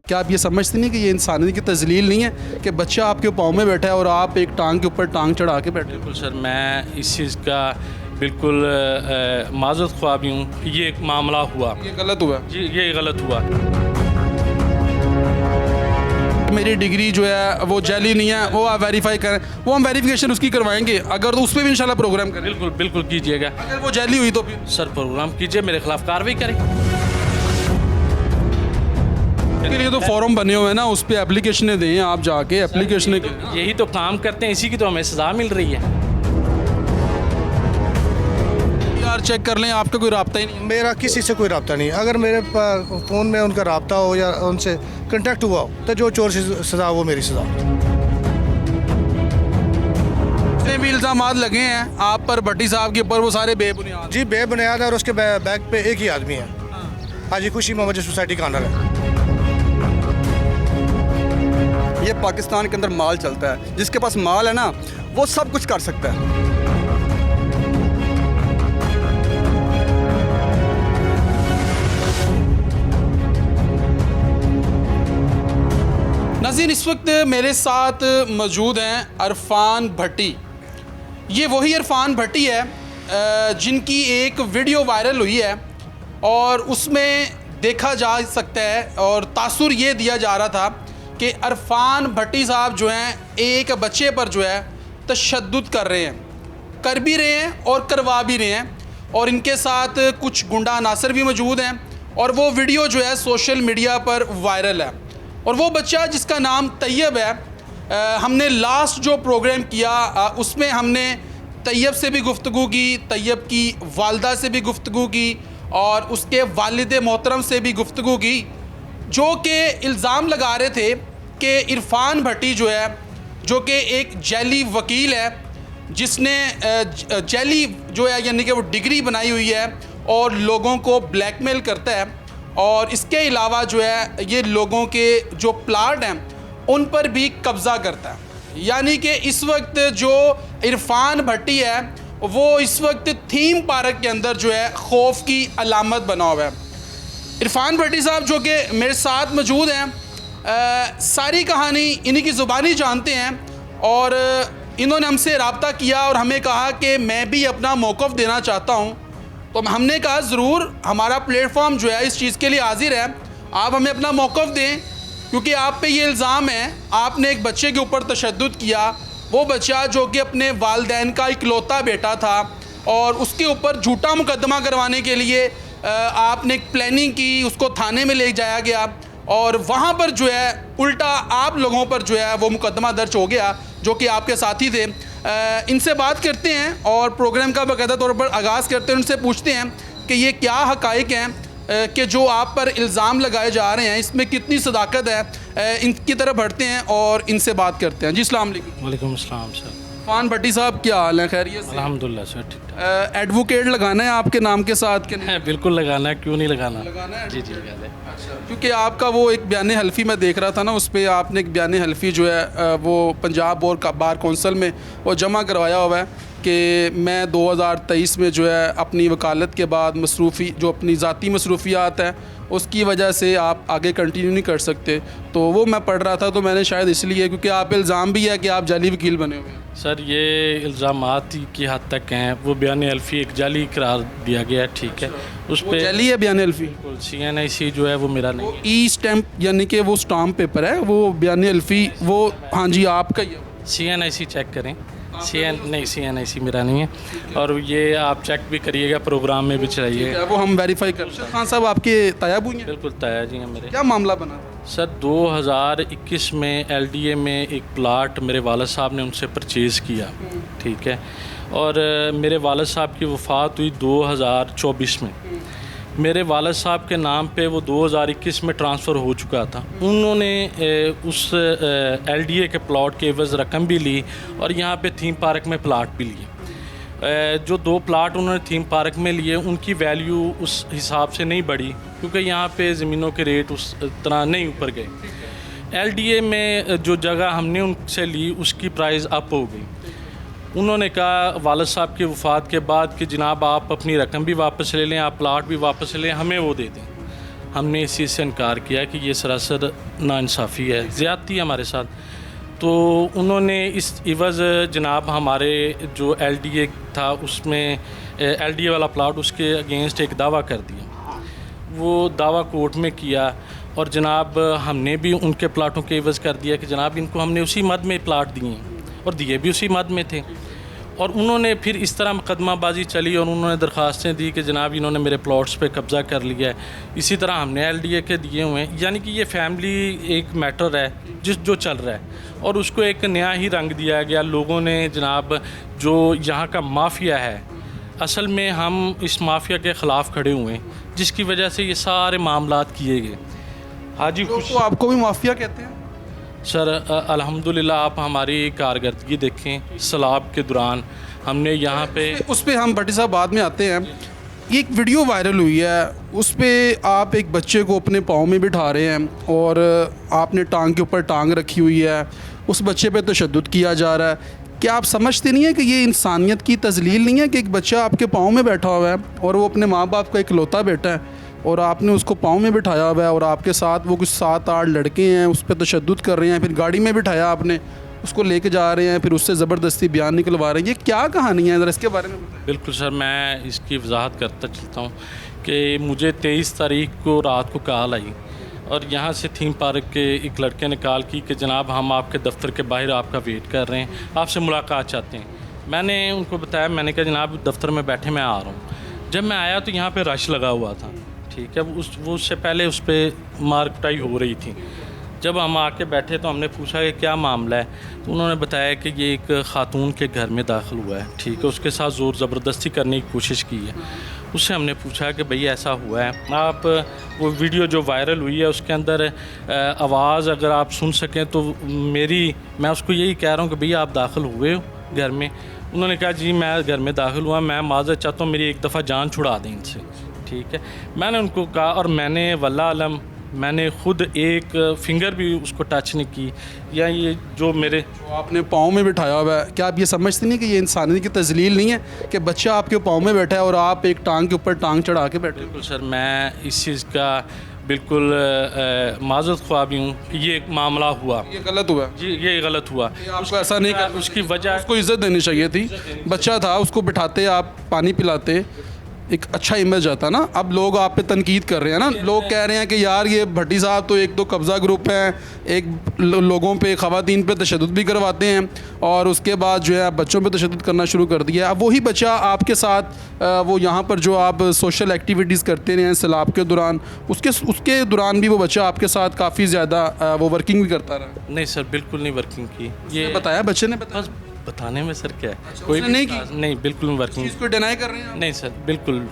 क्या आप ये समझते नहीं कि ये इंसानियत की तज़लील नहीं है कि बच्चा आपके पाँव में बैठा है और आप एक टांग के ऊपर टांग चढ़ा के बैठे? बिल्कुल सर, मैं इस चीज़ का बिल्कुल माज़रत ख्वाह भी हूँ कि ये एक मामला हुआ। ये गलत हुआ। जी, ये गलत हुआ। मेरी डिग्री जो है वो जाली नहीं है, वो आप वेरीफाई करें, वो हम वेरिफिकेशन उसकी करवाएंगे, अगर तो उस पर भी इंशाल्लाह प्रोग्राम करें। बिल्कुल बिल्कुल कीजिएगा। अगर वो जाली हुई तो फिर सर प्रोग्राम कीजिए, मेरे खिलाफ कार्रवाई करें। के लिए तो फॉर्म बने हुए हैं ना, उस पर एप्लीकेशनें दें, आप जाके एप्लीकेशनें यही तो काम करते हैं, इसी की तो हमें सज़ा मिल रही है। यार चेक कर लें, आपका कोई राब्ता ही नहीं है। मेरा किसी से कोई रब्ता नहीं। अगर मेरे फ़ोन में उनका रब्ता हो या उनसे कंटेक्ट हुआ हो तो जो चोर से सज़ा वो मेरी सज़ा। जितने भी इल्ज़ामात लगे हैं आप पर, भट्टी साहब के ऊपर, वो सारे बेबुनियाद। जी बेबुनियाद है, और उसके बैग पे एक ही आदमी है, हाजी खुशी मोहम्मद सोसाइटी का ऑनर है। ये पाकिस्तान के अंदर माल चलता है, जिसके पास माल है ना वो सब कुछ कर सकता है। नाज़रीन, इस वक्त मेरे साथ मौजूद हैं अरफान भट्टी। ये वही अरफान भट्टी है जिनकी एक वीडियो वायरल हुई है और उसमें देखा जा सकता है और तासुर ये दिया जा रहा था कि अरफान भट्टी साहब जो हैं एक बच्चे पर जो है तशद्दुद कर रहे हैं, कर भी रहे हैं और करवा भी रहे हैं, और इनके साथ कुछ गुंडा अनासर भी मौजूद हैं, और वो वीडियो जो है सोशल मीडिया पर वायरल है। और वो बच्चा जिसका नाम तैयब है, हमने लास्ट जो प्रोग्राम किया उसमें हमने तैयब से भी गुफ्तगू की, तैयब की वालदा से भी गुफ्तगू की और उसके वालिद मोहतरम से भी गुफ्तगू की, जो कि इल्ज़ाम लगा रहे थे कि इरफान भट्टी जो है, जो कि एक जैली वकील है, जिसने जैली जो है यानी कि वो डिग्री बनाई हुई है और लोगों को ब्लैकमेल करता है, और इसके अलावा जो है ये लोगों के जो प्लाट हैं उन पर भी कब्ज़ा करता है। यानी कि इस वक्त जो इरफान भट्टी है वो इस वक्त थीम पार्क के अंदर जो है खौफ की अलामत बना हुआ है। इरफान भट्टी साहब जो कि मेरे साथ मौजूद हैं, सारी कहानी इन्हीं की ज़ुबानी जानते हैं, और इन्होंने हमसे रब्ता किया और हमें कहा कि मैं भी अपना मौक़िफ़ देना चाहता हूँ। तो हमने कहा ज़रूर, हमारा प्लेटफॉर्म जो है इस चीज़ के लिए हाजिर है, आप हमें अपना मौक़िफ़ दें, क्योंकि आप पे ये इल्ज़ाम है आपने एक बच्चे के ऊपर तशद्दुद किया। वो बच्चा जो कि अपने वालिदैन का इकलौता बेटा था, और उसके ऊपर झूठा मुकदमा करवाने के लिए आपने एक प्लानिंग की, उसको थाने में ले जाया गया, और वहाँ पर जो है उल्टा आप लोगों पर जो है वो मुकदमा दर्ज हो गया, जो कि आपके साथी थे। इनसे बात करते हैं और प्रोग्राम का बाकायदा तौर पर आगाज़ करते हैं, उनसे पूछते हैं कि ये क्या हक़ाइक़ हैं कि जो आप पर इल्ज़ाम लगाए जा रहे हैं, इसमें कितनी सदाकत है। इनकी तरफ बढ़ते हैं और इनसे बात करते हैं। जी अस्सलाम वालेकुम। वालेकुम अस्सलाम सर। इरफान भट्टी साहब क्या हाल है? खैरियत से? अल्हम्दुलिल्लाह सर, ठीक ठाक। एडवोकेट लगाना है आपके नाम के साथ कि नहीं? है, बिल्कुल लगाना है, क्यों नहीं लगाना। लगाना है? जी जी लगा दें। क्योंकि आपका वो एक बयान हल्फी मैं देख रहा था ना, उस पर आपने एक बयान हल्फी जो है वो पंजाब और बार कौंसल में वो जमा करवाया हुआ है कि मैं 2023 में जो है अपनी वकालत के बाद मसरूफ़ी जो अपनी ज़ाती मसरूफियात है उसकी वजह से आप आगे कंटिन्यू नहीं कर सकते। तो वो मैं पढ़ रहा था, तो मैंने शायद इसलिए, क्योंकि आप इल्ज़ाम भी है कि आप जाली वकील बने हुए हैं। सर ये इल्ज़ामात की हद तक हैं, वो बयान अल्फ़ी एक जाली करार दिया गया है, ठीक है। उस पर जाली है बयान अल्फ़ी? CNIC जो है वो मेरा नहीं है। ई स्टैम्प यानी कि वो स्टाम्प पेपर है, वो बयान अल्फ़ी वो, हाँ जी आपका ही है। CNIC चेक करें। CNIC मेरा नहीं है, और ये आप चेक भी करिएगा, प्रोग्राम में भी चलाइएगा, वो हम वेरीफाई कर। खान साहब आपके तायाब हुई हैं? बिल्कुल ताया जी हैं मेरे। क्या मामला बना? सर 2021 में LDA में एक प्लाट मेरे वालिद साहब ने उनसे परचेज़ किया, ठीक है, और मेरे वालिद साहब की वफ़ात हुई 2024 में। मेरे वालिद साहब के नाम पे वो 2021 में ट्रांसफ़र हो चुका था। उन्होंने उस LDA के प्लॉट के एवज़ रकम भी ली और यहाँ पे थीम पार्क में प्लाट भी लिए। जो 2 प्लाट उन्होंने थीम पार्क में लिए उनकी वैल्यू उस हिसाब से नहीं बढ़ी, क्योंकि यहाँ पे ज़मीनों के रेट उस तरह नहीं ऊपर गए। LDA में जो जगह हमने उनसे ली उसकी प्राइस अप हो गई। उन्होंने कहा वालिद साहब की वफ़ात के बाद कि जनाब आप अपनी रकम भी वापस ले लें, आप प्लाट भी वापस ले लें, हमें वो दे दें। हमने इस चीज़ से इनकार किया कि ये सरासर नाइंसाफ़ी है, ज़्यादती है हमारे साथ। तो उन्होंने इस इवज़ जनाब हमारे जो LDA था उसमें LDA वाला प्लाट उसके अगेंस्ट एक दावा कर दिया। वो दावा कोर्ट में किया और जनाब हमने भी उनके प्लाटों के इवज़ कर दिया कि जनाब इनको हमने उसी मद में प्लाट दिए और दिए भी उसी मद में थे। और उन्होंने फिर इस तरह मुकदमाबाजी चली और उन्होंने दरख्वास्तें दी कि जनाब इन्होंने मेरे प्लॉट्स पे कब्ज़ा कर लिया है। इसी तरह हमने LDA के दिए हुए हैं। यानी कि ये फैमिली एक मैटर है जो चल रहा है और उसको एक नया ही रंग दिया गया। लोगों ने जनाब जो यहाँ का माफिया है, असल में हम इस माफिया के ख़िलाफ़ खड़े हुए हैं, जिसकी वजह से ये सारे मामलात किए गए। हाजी तो आपको भी माफिया कहते हैं? सर अल्हम्दुलिल्लाह आप हमारी कारकर्दगी देखें। सैलाब के दौरान हमने यहाँ पे उस पर हम भट्टी साहब बाद में आते हैं। ये एक वीडियो वायरल हुई है, उस पर आप एक बच्चे को अपने पाँव में बिठा रहे हैं और आपने टांग के ऊपर टांग रखी हुई है, उस बच्चे पे तशद्दुद किया जा रहा है। क्या आप समझते नहीं है कि ये इंसानियत की तज़लील नहीं है कि एक बच्चा आपके पाँव में बैठा हुआ है और वो अपने माँ बाप का इकलौता बेटा है और आपने उसको पाँव में बिठाया हुआ है और आपके साथ वो कुछ 7-8 लड़के हैं उस पर तशद्दुद कर रहे हैं, फिर गाड़ी में बिठाया आपने, उसको लेके जा रहे हैं, फिर उससे ज़बरदस्ती बयान निकलवा रहे हैं। ये क्या कहानी है, ज़रा इसके बारे में बताएं। बिल्कुल सर, मैं इसकी वजाहत करता चलता हूँ कि मुझे 23 तारीख को रात को कॉल आई और यहाँ से थीम पार्क के एक लड़के ने कॉल की कि जनाब हम आपके दफ्तर के बाहर आपका वेट कर रहे हैं, आपसे मुलाकात चाहते हैं। मैंने उनको बताया, मैंने कहा जनाब दफ्तर में बैठे मैं आ रहा हूँ। जब मैं आया तो यहाँ पे रश लगा हुआ था, ठीक है। वो उससे पहले उस पर मार कुटाई हो रही थी। जब हम आके बैठे तो हमने पूछा कि क्या मामला है, तो उन्होंने बताया कि ये एक ख़ातून के घर में दाखिल हुआ है, ठीक है। उसके साथ ज़ोर ज़बरदस्ती करने की कोशिश की है। उससे हमने पूछा कि भई ऐसा हुआ है, आप वो वीडियो जो वायरल हुई है उसके अंदर आवाज़ अगर आप सुन सकें तो मैं उसको यही कह रहा हूँ कि भई आप दाखिल हुए हो घर में। उन्होंने कहा जी मैं घर में दाखिल हुआ, मैं माज़रत चाहता हूँ, मेरी एक दफ़ा जान छुड़ा दें इनसे, ठीक है। मैंने उनको कहा और मैंने वल्लाह अलम मैंने खुद एक फिंगर भी उसको टच नहीं की, या ये जो मेरे जो आपने पाँव में बिठाया हुआ है, क्या आप ये समझते नहीं कि ये इंसानियत की तज़लील नहीं है कि बच्चा आपके पाँव में बैठा है और आप एक टांग के ऊपर टांग चढ़ा के बैठे? बिल्कुल सर, मैं इस चीज़ का बिल्कुल माज़रत ख्वाह भी हूँ कि ये मामला हुआ, ये गलत हुआ जी ये गलत हुआ। आपको ऐसा नहीं कर, उसकी वजह उसको इज़्ज़त देनी चाहिए थी। बच्चा था, उसको बिठाते, आप पानी पिलाते, एक अच्छा इमेज आता ना। अब लोग आप पे तनकीद कर रहे हैं ना, लोग कह रहे हैं कि यार ये भट्टी साहब तो एक तो कब्ज़ा ग्रुप हैं, एक लोगों पे ख़वातीन पे तशद्दुद भी करवाते हैं और उसके बाद जो है बच्चों पे तशद्दुद करना शुरू कर दिया। अब वही बच्चा आपके साथ वो यहाँ पर जो आप सोशल एक्टिविटीज़ करते रहे हैं सैलाब के दौरान, उसके दौरान भी वो बच्चा आपके साथ काफ़ी ज़्यादा वो वर्किंग भी करता रहा? नहीं सर, बिल्कुल नहीं वर्किंग की। ये बताया, बच्चे ने बताया? बस बताने में सर क्या है, कोई नहीं की? नहीं बिल्कुल वर्किंग, इसको डिनाई कर रहे हैं? नहीं सर बिल्कुल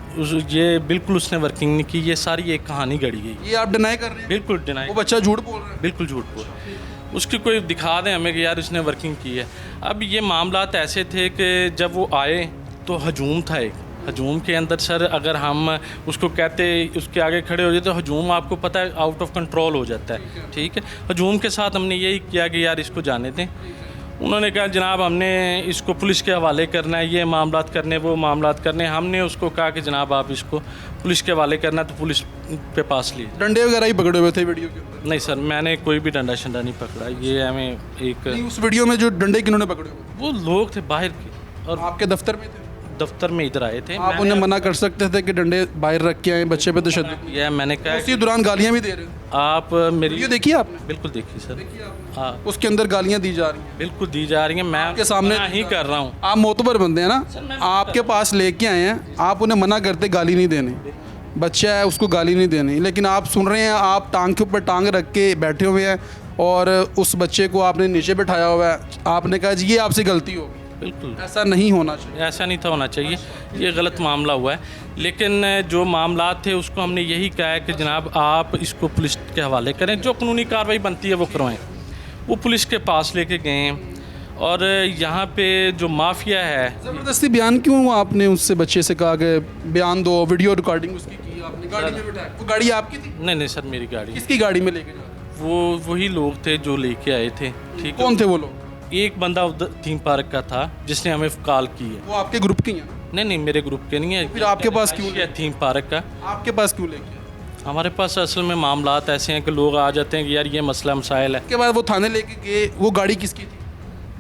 ये बिल्कुल उसने वर्किंग नहीं की। ये सारी एक कहानी गढ़ी गई, ये आप डिनाई कर रहे हैं? बिल्कुल डिनाई। वो बच्चा झूठ बोल रहा है? बिल्कुल झूठ बोल, उसकी कोई दिखा दें हमें कि यार इसने वर्किंग की है। अब ये मामलात ऐसे थे कि जब वो आए तो हजूम था, एक हजूम के अंदर सर अगर हम उसको कहते उसके आगे खड़े हो जाए तो हजूम आपको पता है आउट ऑफ कंट्रोल हो जाता है, ठीक है। हजूम के साथ हमने यही किया कि यार इसको जाने दें। उन्होंने कहा जनाब हमने इसको पुलिस के हवाले करना है, ये मामलात करने वो मामलात करने। हमने उसको कहा कि जनाब आप इसको पुलिस के हवाले करना है, तो पुलिस पे पास लिए। डंडे वगैरह ही पकड़े हुए थे वीडियो के अंदर? नहीं सर, मैंने कोई भी डंडा शंडा नहीं पकड़ा। ये हमें एक नहीं, उस वीडियो में जो डंडे किन्होंने पकड़े हुए? वो लोग थे बाहर के और आपके दफ्तर में थे? दफ्तर में इधर आए थे। आप उन्हें मना कर सकते थे कि डंडे बाहर रख के आए, बच्चे पे तशद्दुद। यह मैंने कहा उसी दौरान गालियाँ भी दे रहे हैं? आप मेरी वीडियो देखी आपने? बिल्कुल देखी सर। हाँ उसके अंदर गालियाँ दी जा रही हैं, बिल्कुल दी जा रही हैं। मैं आपके सामने ही कर रहा हूँ। आप मोतबर बंदे हैं ना, आपके पास लेके आए हैं, आप उन्हें मना करते गाली नहीं देनी, बच्चा है उसको गाली नहीं देनी, लेकिन आप सुन रहे हैं, आप टांग के ऊपर टांग रख के बैठे हुए हैं और उस बच्चे को आपने नीचे बैठाया हुआ है। आपने कहा जी ये आपसे गलती होगी। बिल्कुल ऐसा नहीं होना चाहिए, ऐसा नहीं था होना चाहिए, ये गलत मामला हुआ है। लेकिन जो मामलात थे उसको हमने यही कहा है कि जनाब आप इसको पुलिस के हवाले करें, जो कानूनी कार्रवाई बनती है वो करवाएं। वो पुलिस के पास लेके गए हैं और यहाँ पे जो माफिया है। ज़बरदस्ती बयान क्यों आपने उससे बच्चे से कहा कि बयान दो, वीडियो रिकॉर्डिंग उसकी की आपने, गाड़ी में बिठाया? वो गाड़ी आपकी थी? नहीं सर, मेरी गाड़ी। किसकी गाड़ी में लेके जा रहे? वो वही लोग थे जो लेके आए थे, ठीक है। कौन थे वो लोग? एक बंदा उधर थीम पार्क का था जिसने हमें कॉल की है। वो आपके ग्रुप के हैं? नहीं मेरे ग्रुप के नहीं है। फिर आपके पास क्यों है थीम पार्क का? आपके पास क्यों लेके? हमारे पास असल में मामलात ऐसे हैं कि लोग आ जाते हैं कि यार ये मसला मसाइल है। उसके बाद वो थाने लेके गए, वो गाड़ी किसकी थी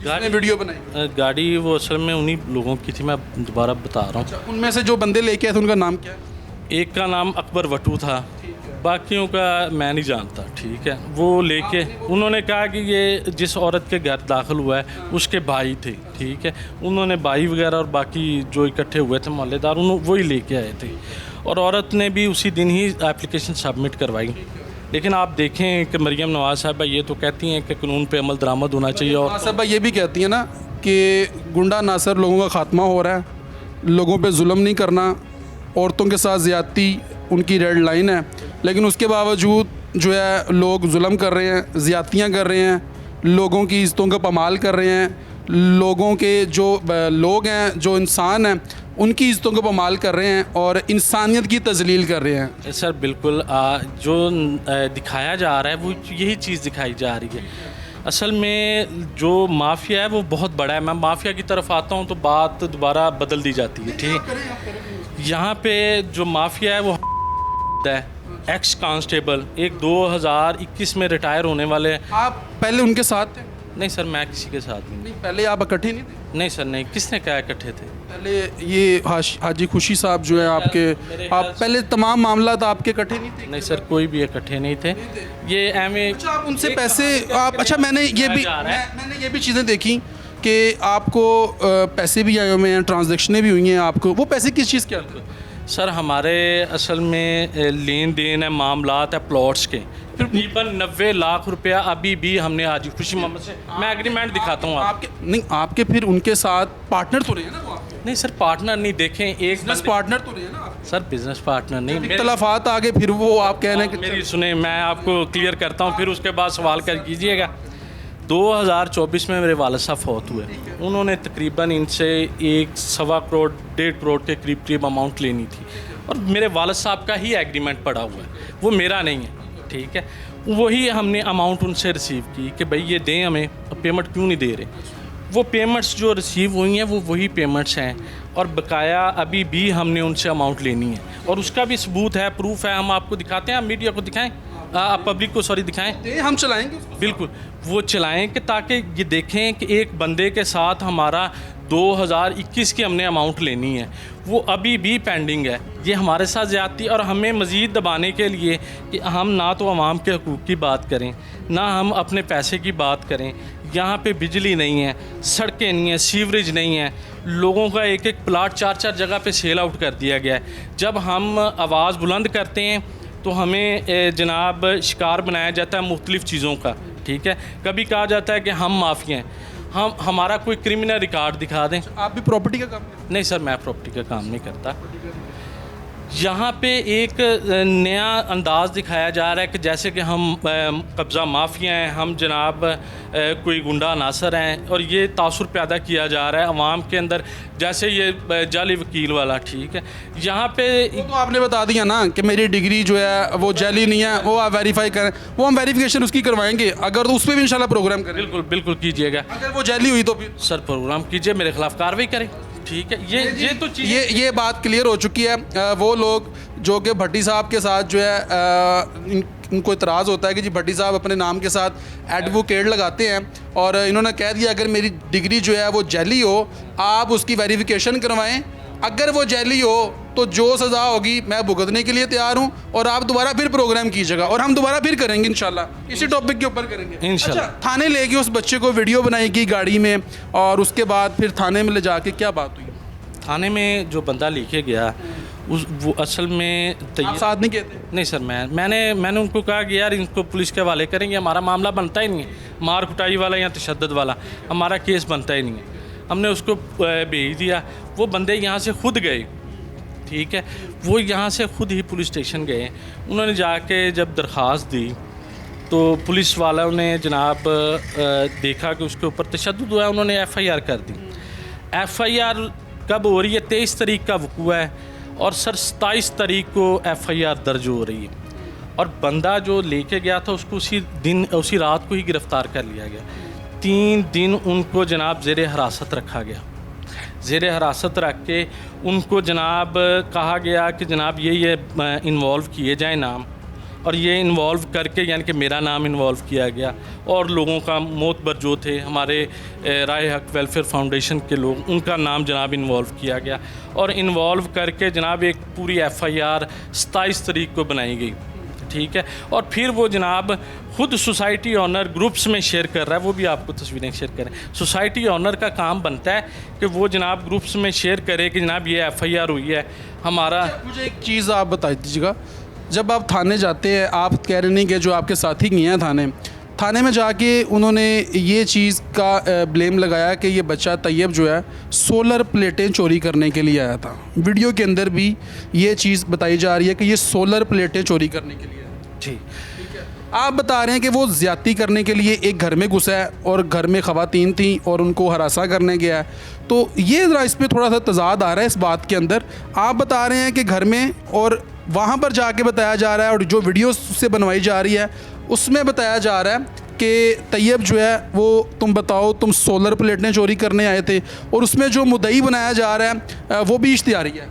जिसने वीडियो बनाई? गाड़ी वो असल में उन्हीं लोगों की थी, मैं दोबारा बता रहा हूँ। उनमें से जो बंदे लेके आए थे उनका नाम क्या है? एक का नाम अकबर वटू था, बाकियों का मैं नहीं जानता, ठीक है। वो लेके उन्होंने कहा कि ये जिस औरत के घर दाखिल हुआ है उसके भाई थे, ठीक है। उन्होंने भाई वगैरह और बाकी जो इकट्ठे हुए थे मोहल्लेदार वही लेके आए थे, और औरत ने भी उसी दिन ही एप्लीकेशन सबमिट करवाई। लेकिन आप देखें कि मरियम नवाज़ साहबा ये तो कहती हैं कि कानून पे अमल दरामद होना चाहिए, और साहबा ये भी कहती है ना कि गुंडा नासर लोगों का ख़ात्मा हो रहा है, लोगों पे जुल्म नहीं करना, औरतों के साथ ज़्यादती उनकी रेड लाइन है, लेकिन उसके बावजूद जो है लोग जुल्म कर रहे हैं, ज़्यादतियाँ कर रहे हैं, लोगों की इज़्ज़तों का पामाल कर रहे हैं, लोगों के जो लोग हैं, जो इंसान हैं, उनकी इज़्ज़तों को पामाल कर रहे हैं और इंसानियत की तजलील कर रहे हैं। सर बिल्कुल जो दिखाया जा रहा है वो यही चीज़ दिखाई जा रही है। असल में जो माफिया है वो बहुत बड़ा है। मैं माफिया की तरफ आता हूँ तो बात दोबारा बदल दी जाती है, ठीक। यहाँ पे जो माफिया है वो है एक्स कांस्टेबल, एक 2021 में रिटायर होने वाले। आप पहले उनके साथ थे? नहीं सर, मैं किसी के साथ नहीं। पहले आप इकट्ठे नहीं थे? नहीं सर नहीं, किसने कहा इकट्ठे थे? पहले ये हाजी खुशी साहब जो है आपके, आप पहले तमाम मामला तो आपके इकट्ठे नहीं थे? नहीं सर, कोई भी इकट्ठे नहीं थे। ये अच्छा, आप उनसे पैसे आप, अच्छा मैंने ये भी चीज़ें देखी कि आपको पैसे भी आए हुए हैं, ट्रांजैक्शनें भी हुई हैं आपको, वो पैसे किस चीज़ के आते हैं? सर हमारे असल में लेन देन है, मामलात है प्लॉट्स के, तकरीबन 90 लाख रुपया अभी भी हमने हाजी खुशी मोहम्मद से, मैं एग्रीमेंट दिखाता हूँ आपके। नहीं, आपके फिर उनके साथ पार्टनर तो रहे हैं ना वो आपके? नहीं सर, पार्टनर नहीं, देखें एक बिजनेस पार्टनर तो रहे हैं ना आप? सर बिजनेस पार्टनर नहीं, इख्तलाफात आगे फिर वो आप कह रहे हैं कि मेरी सुने, मैं आपको क्लियर करता हूँ, फिर उसके बाद सवाल कर कीजिएगा। 2024 में मेरे वालिद साहब फौत हुए, उन्होंने तकरीबन इनसे 1.25 करोड़ 1.5 करोड़ के करीब अमाउंट लेनी थी, और मेरे वालिद साहब का ही एग्रीमेंट पड़ा हुआ है, वो मेरा नहीं है, ठीक है। वही हमने अमाउंट उनसे रिसीव की कि भाई ये दें हमें, पेमेंट क्यों नहीं दे रहे। वो पेमेंट्स जो रिसीव हुई हैं वो वही पेमेंट्स हैं, और बकाया अभी भी हमने उनसे अमाउंट लेनी है, और उसका भी सबूत है, प्रूफ है, हम आपको दिखाते हैं, मीडिया को दिखाएं, आप पब्लिक को दिखाएं, हम चलाएंगे बिल्कुल वो चलाएं, कि ताकि ये देखें कि एक बंदे के साथ हमारा 2021 की हमने अमाउंट लेनी है, वो अभी भी पेंडिंग है। ये हमारे साथ ज़्यादती, और हमें मज़ीद दबाने के लिए कि हम ना तो आवाम के हकूक़ की बात करें, ना हम अपने पैसे की बात करें। यहाँ पे बिजली नहीं है, सड़कें नहीं हैं, सीवरेज नहीं है, लोगों का एक एक प्लाट 4-4 जगह पे सेल आउट कर दिया गया है। जब हम आवाज़ बुलंद करते हैं तो हमें जनाब शिकार बनाया जाता है मुख्तलिफ़ चीज़ों का, ठीक है। कभी कहा जाता है कि हम माफिया हैं, हमारा कोई क्रिमिनल रिकॉर्ड दिखा दें। आप भी प्रॉपर्टी का काम करते हैं? नहीं सर, मैं प्रॉपर्टी का काम नहीं करता। यहाँ पे एक नया अंदाज़ दिखाया जा रहा है कि जैसे कि हम कब्ज़ा माफिया हैं, हम जनाब कोई गुंडा नासर हैं, और ये तासुर पैदा किया जा रहा है अवाम के अंदर, जैसे ये जाली वकील वाला, ठीक है। यहाँ पे वो तो आपने बता दिया ना कि मेरी डिग्री जो है वो जाली नहीं है, वो आप वेरीफाई करें, वो हम वेरिफिकेशन उसकी करवाएंगे, अगर तो उस पर भी इंशाल्लाह प्रोग्राम करें। बिल्कुल बिल्कुल कीजिएगा। अगर वो जाली हुई तो फिर सर प्रोग्राम कीजिए, मेरे खिलाफ कार्रवाई करें, ठीक है। ये तो चीज़ ये बात क्लियर हो चुकी है। वो लोग जो कि भट्टी साहब के साथ जो है इनको इतराज़ होता है कि जी भट्टी साहब अपने नाम के साथ एडवोकेट लगाते हैं, और इन्होंने कह दिया अगर मेरी डिग्री जो है वो जैली हो, आप उसकी वेरिफिकेशन करवाएं, अगर वो जैली हो तो जो सज़ा होगी मैं भुगतने के लिए तैयार हूँ, और आप दोबारा फिर प्रोग्राम कीजिएगा, और हम दोबारा फिर करेंगे इंशाल्लाह, इसी टॉपिक के ऊपर करेंगे इंशाल्लाह। अच्छा, थाने ले गए उस बच्चे को, वीडियो बनाई गई गाड़ी में, और उसके बाद फिर थाने में ले जाके क्या बात हुई? थाने में जो बंदा लेके गया वो असल में आप साथ नहीं कहते? नहीं सर, मैंने उनको कहा कि यार इनको पुलिस के हवाले करेंगे, हमारा मामला बनता ही नहीं है, मार कुटाई वाला या तशद्दुद वाला हमारा केस बनता ही नहीं है। हमने उसको भेज दिया, वो बंदे यहाँ से खुद गए, ठीक है। वो यहाँ से खुद ही पुलिस स्टेशन गए, उन्होंने जाके जब दरख्वास्त दी तो पुलिस वालों ने जनाब देखा कि उसके ऊपर तशद्दुद हुआ है, उन्होंने FIR कर दी। FIR कब हो रही है? 23 तारीख का वक़ूआ है, और सर 27 तारीख को FIR दर्ज हो रही है, और बंदा जो लेके गया था उसको उसी रात को ही गिरफ़्तार कर लिया गया। 3 दिन उनको जनाब ज़ेरे हिरासत रखा गया। ज़ेर हिरासत रख के उनको जनाब कहा गया कि जनाब ये इन्वॉल्व किए जाए नाम, और ये इन्वॉल्व करके यानी कि मेरा नाम इन्वॉल्व किया गया, और लोगों का मोतबर जो थे हमारे राय हक वेलफेयर फाउंडेशन के लोग, उनका नाम जनाब इन्वॉल्व किया गया, और इन्वॉल्व करके जनाब एक पूरी FIR 27 तारीख को बनाई गई, ठीक है। और फिर वो जनाब खुद सोसाइटी ऑनर ग्रुप्स में शेयर कर रहा है, वो भी आपको तस्वीरें शेयर करें। सोसाइटी ऑनर का काम बनता है कि वो जनाब ग्रुप्स में शेयर करे कि जनाब ये FIR हुई है हमारा। मुझे एक चीज़ आप बता दीजिएगा, जब आप थाने जाते हैं, आप कह रहे नहीं कि जो आपके साथी गए हैं थाने में जाके उन्होंने ये चीज़ का ब्लेम लगाया कि ये बच्चा तैयब जो है सोलर प्लेटें चोरी करने के लिए आया था। वीडियो के अंदर भी ये चीज़ बताई जा रही है कि ये सोलर प्लेटें चोरी करने के लिए आया। जी, आप बता रहे हैं कि वो ज़्यादती करने के लिए एक घर में घुसा है और घर में ख़वातीन थी और उनको हरासा करने गया है, तो ये ज़रा इस पर थोड़ा सा तजाद आ रहा है इस बात के अंदर। आप बता रहे हैं कि घर में और वहाँ पर जाके बताया जा रहा है, और जो वीडियो से बनवाई जा रही है उसमें बताया जा रहा है कि तैयब जो है वो तुम बताओ तुम सोलर प्लेटें चोरी करने आए थे, और उसमें जो मुद्दई बनाया जा रहा है वो भी इश्तिहारी है,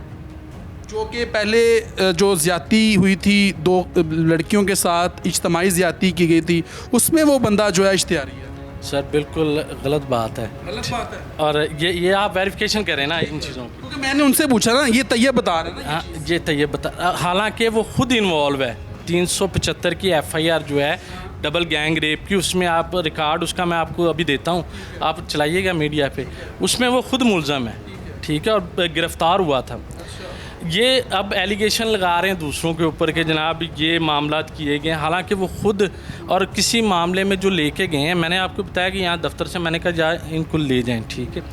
जो कि पहले जो ज़्यादती हुई थी 2 लड़कियों के साथ इज्तमाही ज़्यादती की गई थी, उसमें वो बंदा जो है इश्तिहारी है। सर बिल्कुल गलत बात है, गलत बात है। और ये आप वेरिफिकेशन करें ना इन चीज़ों की, क्योंकि मैंने उनसे पूछा ना, ये तैयब बता रहे हैं ना। हाँ, ये तैयब बता, हालांकि वो खुद इन्वॉल्व है। 375 की FIR जो है डबल गैंग रेप की, उसमें आप रिकॉर्ड उसका मैं आपको अभी देता हूँ, आप चलाइएगा मीडिया पे, उसमें वो खुद मुलज़म है, ठीक है, और गिरफ़्तार हुआ था। ये अब एलिगेशन लगा रहे हैं दूसरों के ऊपर कि जनाब ये मामला किए गए, हालांकि वो खुद और किसी मामले में जो लेके गए हैं, मैंने आपको बताया कि यहाँ दफ्तर से मैंने कहा जा इनको ले जाएं, ठीक है।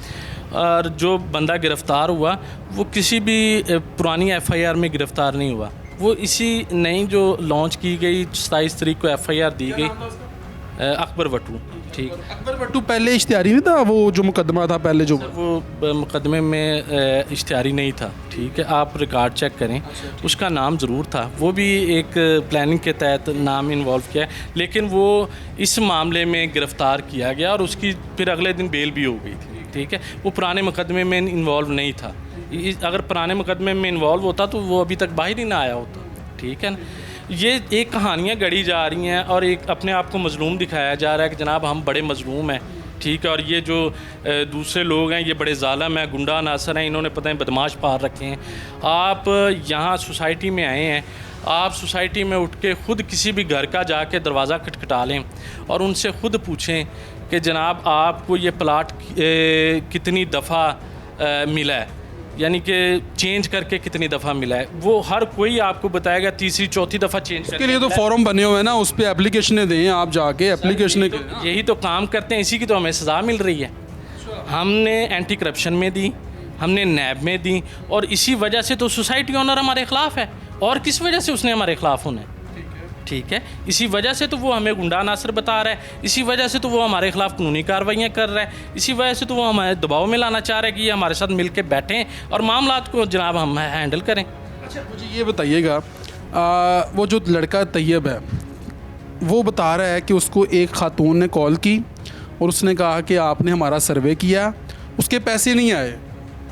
और जो बंदा गिरफ़्तार हुआ वो किसी भी पुरानी FIR में गिरफ़्तार नहीं हुआ, वो इसी नई जो लॉन्च की गई 27 तारीख को FIR दी गई, अकबर भट्टू, ठीक। अकबर भट्टू पहले इश्तिहारी नहीं था, वो जो मुकदमा था पहले जो वो मुकदमे में इश्तिहारी नहीं था, ठीक है, आप रिकॉर्ड चेक करें, उसका नाम ज़रूर था, वो भी एक प्लानिंग के तहत नाम इन्वॉल्व किया है, लेकिन वो इस मामले में गिरफ़्तार किया गया और उसकी फिर अगले दिन बेल भी हो गई थी, ठीक है। वो पुराने मुकदमे में इन्वॉल्व नहीं था, अगर पुराने मुकदमे में इन्वॉल्व होता तो वो अभी तक बाहर ही ना आया होता, ठीक है ना। ये एक कहानियाँ गढ़ी जा रही हैं और एक अपने आप को मज़लूम दिखाया जा रहा है कि जनाब हम बड़े मज़लूम हैं, ठीक है, और ये जो दूसरे लोग हैं ये बड़े ज़ालिम हैं, गुंडा नासर हैं, इन्होंने पता है बदमाश पार रखे हैं। आप यहाँ सोसाइटी में आए हैं, आप सोसाइटी में उठ के ख़ुद किसी भी घर का जाके दरवाज़ा खटखटा लें और उनसे ख़ुद पूछें कि जनाब आपको ये प्लाट कितनी दफ़ा मिला है, यानी कि चेंज करके कितनी दफ़ा मिला है, वो हर कोई आपको बताएगा, तीसरी चौथी दफ़ा चेंज के लिए तो फॉर्म बने हुए हैं ना, उस पर एप्लीकेशनें दें, आप जाके एप्लीकेशनें यही तो काम करते हैं, इसी की तो हमें सज़ा मिल रही है। हमने एंटी करप्शन में दी, हमने नैब में दी, और इसी वजह से तो सोसाइटी ऑनर हमारे ख़िलाफ़ है, और किस वजह से उसने हमारे ख़िलाफ़ होना है, ठीक है, इसी वजह से तो वो हमें गुंडा नासर बता रहा है, इसी वजह से तो वो हमारे ख़िलाफ़ कानूनी कार्रवाइयाँ कर रहा है, इसी वजह से तो वो हमें दबाव में लाना चाह रहा है कि ये हमारे साथ मिल के बैठें और मामलात को जनाब हम हैंडल करें। अच्छा मुझे ये बताइएगा, वो जो लड़का तैयब है वो बता रहा है कि उसको एक खातून ने कॉल की और उसने कहा कि आपने हमारा सर्वे किया, उसके पैसे नहीं आए,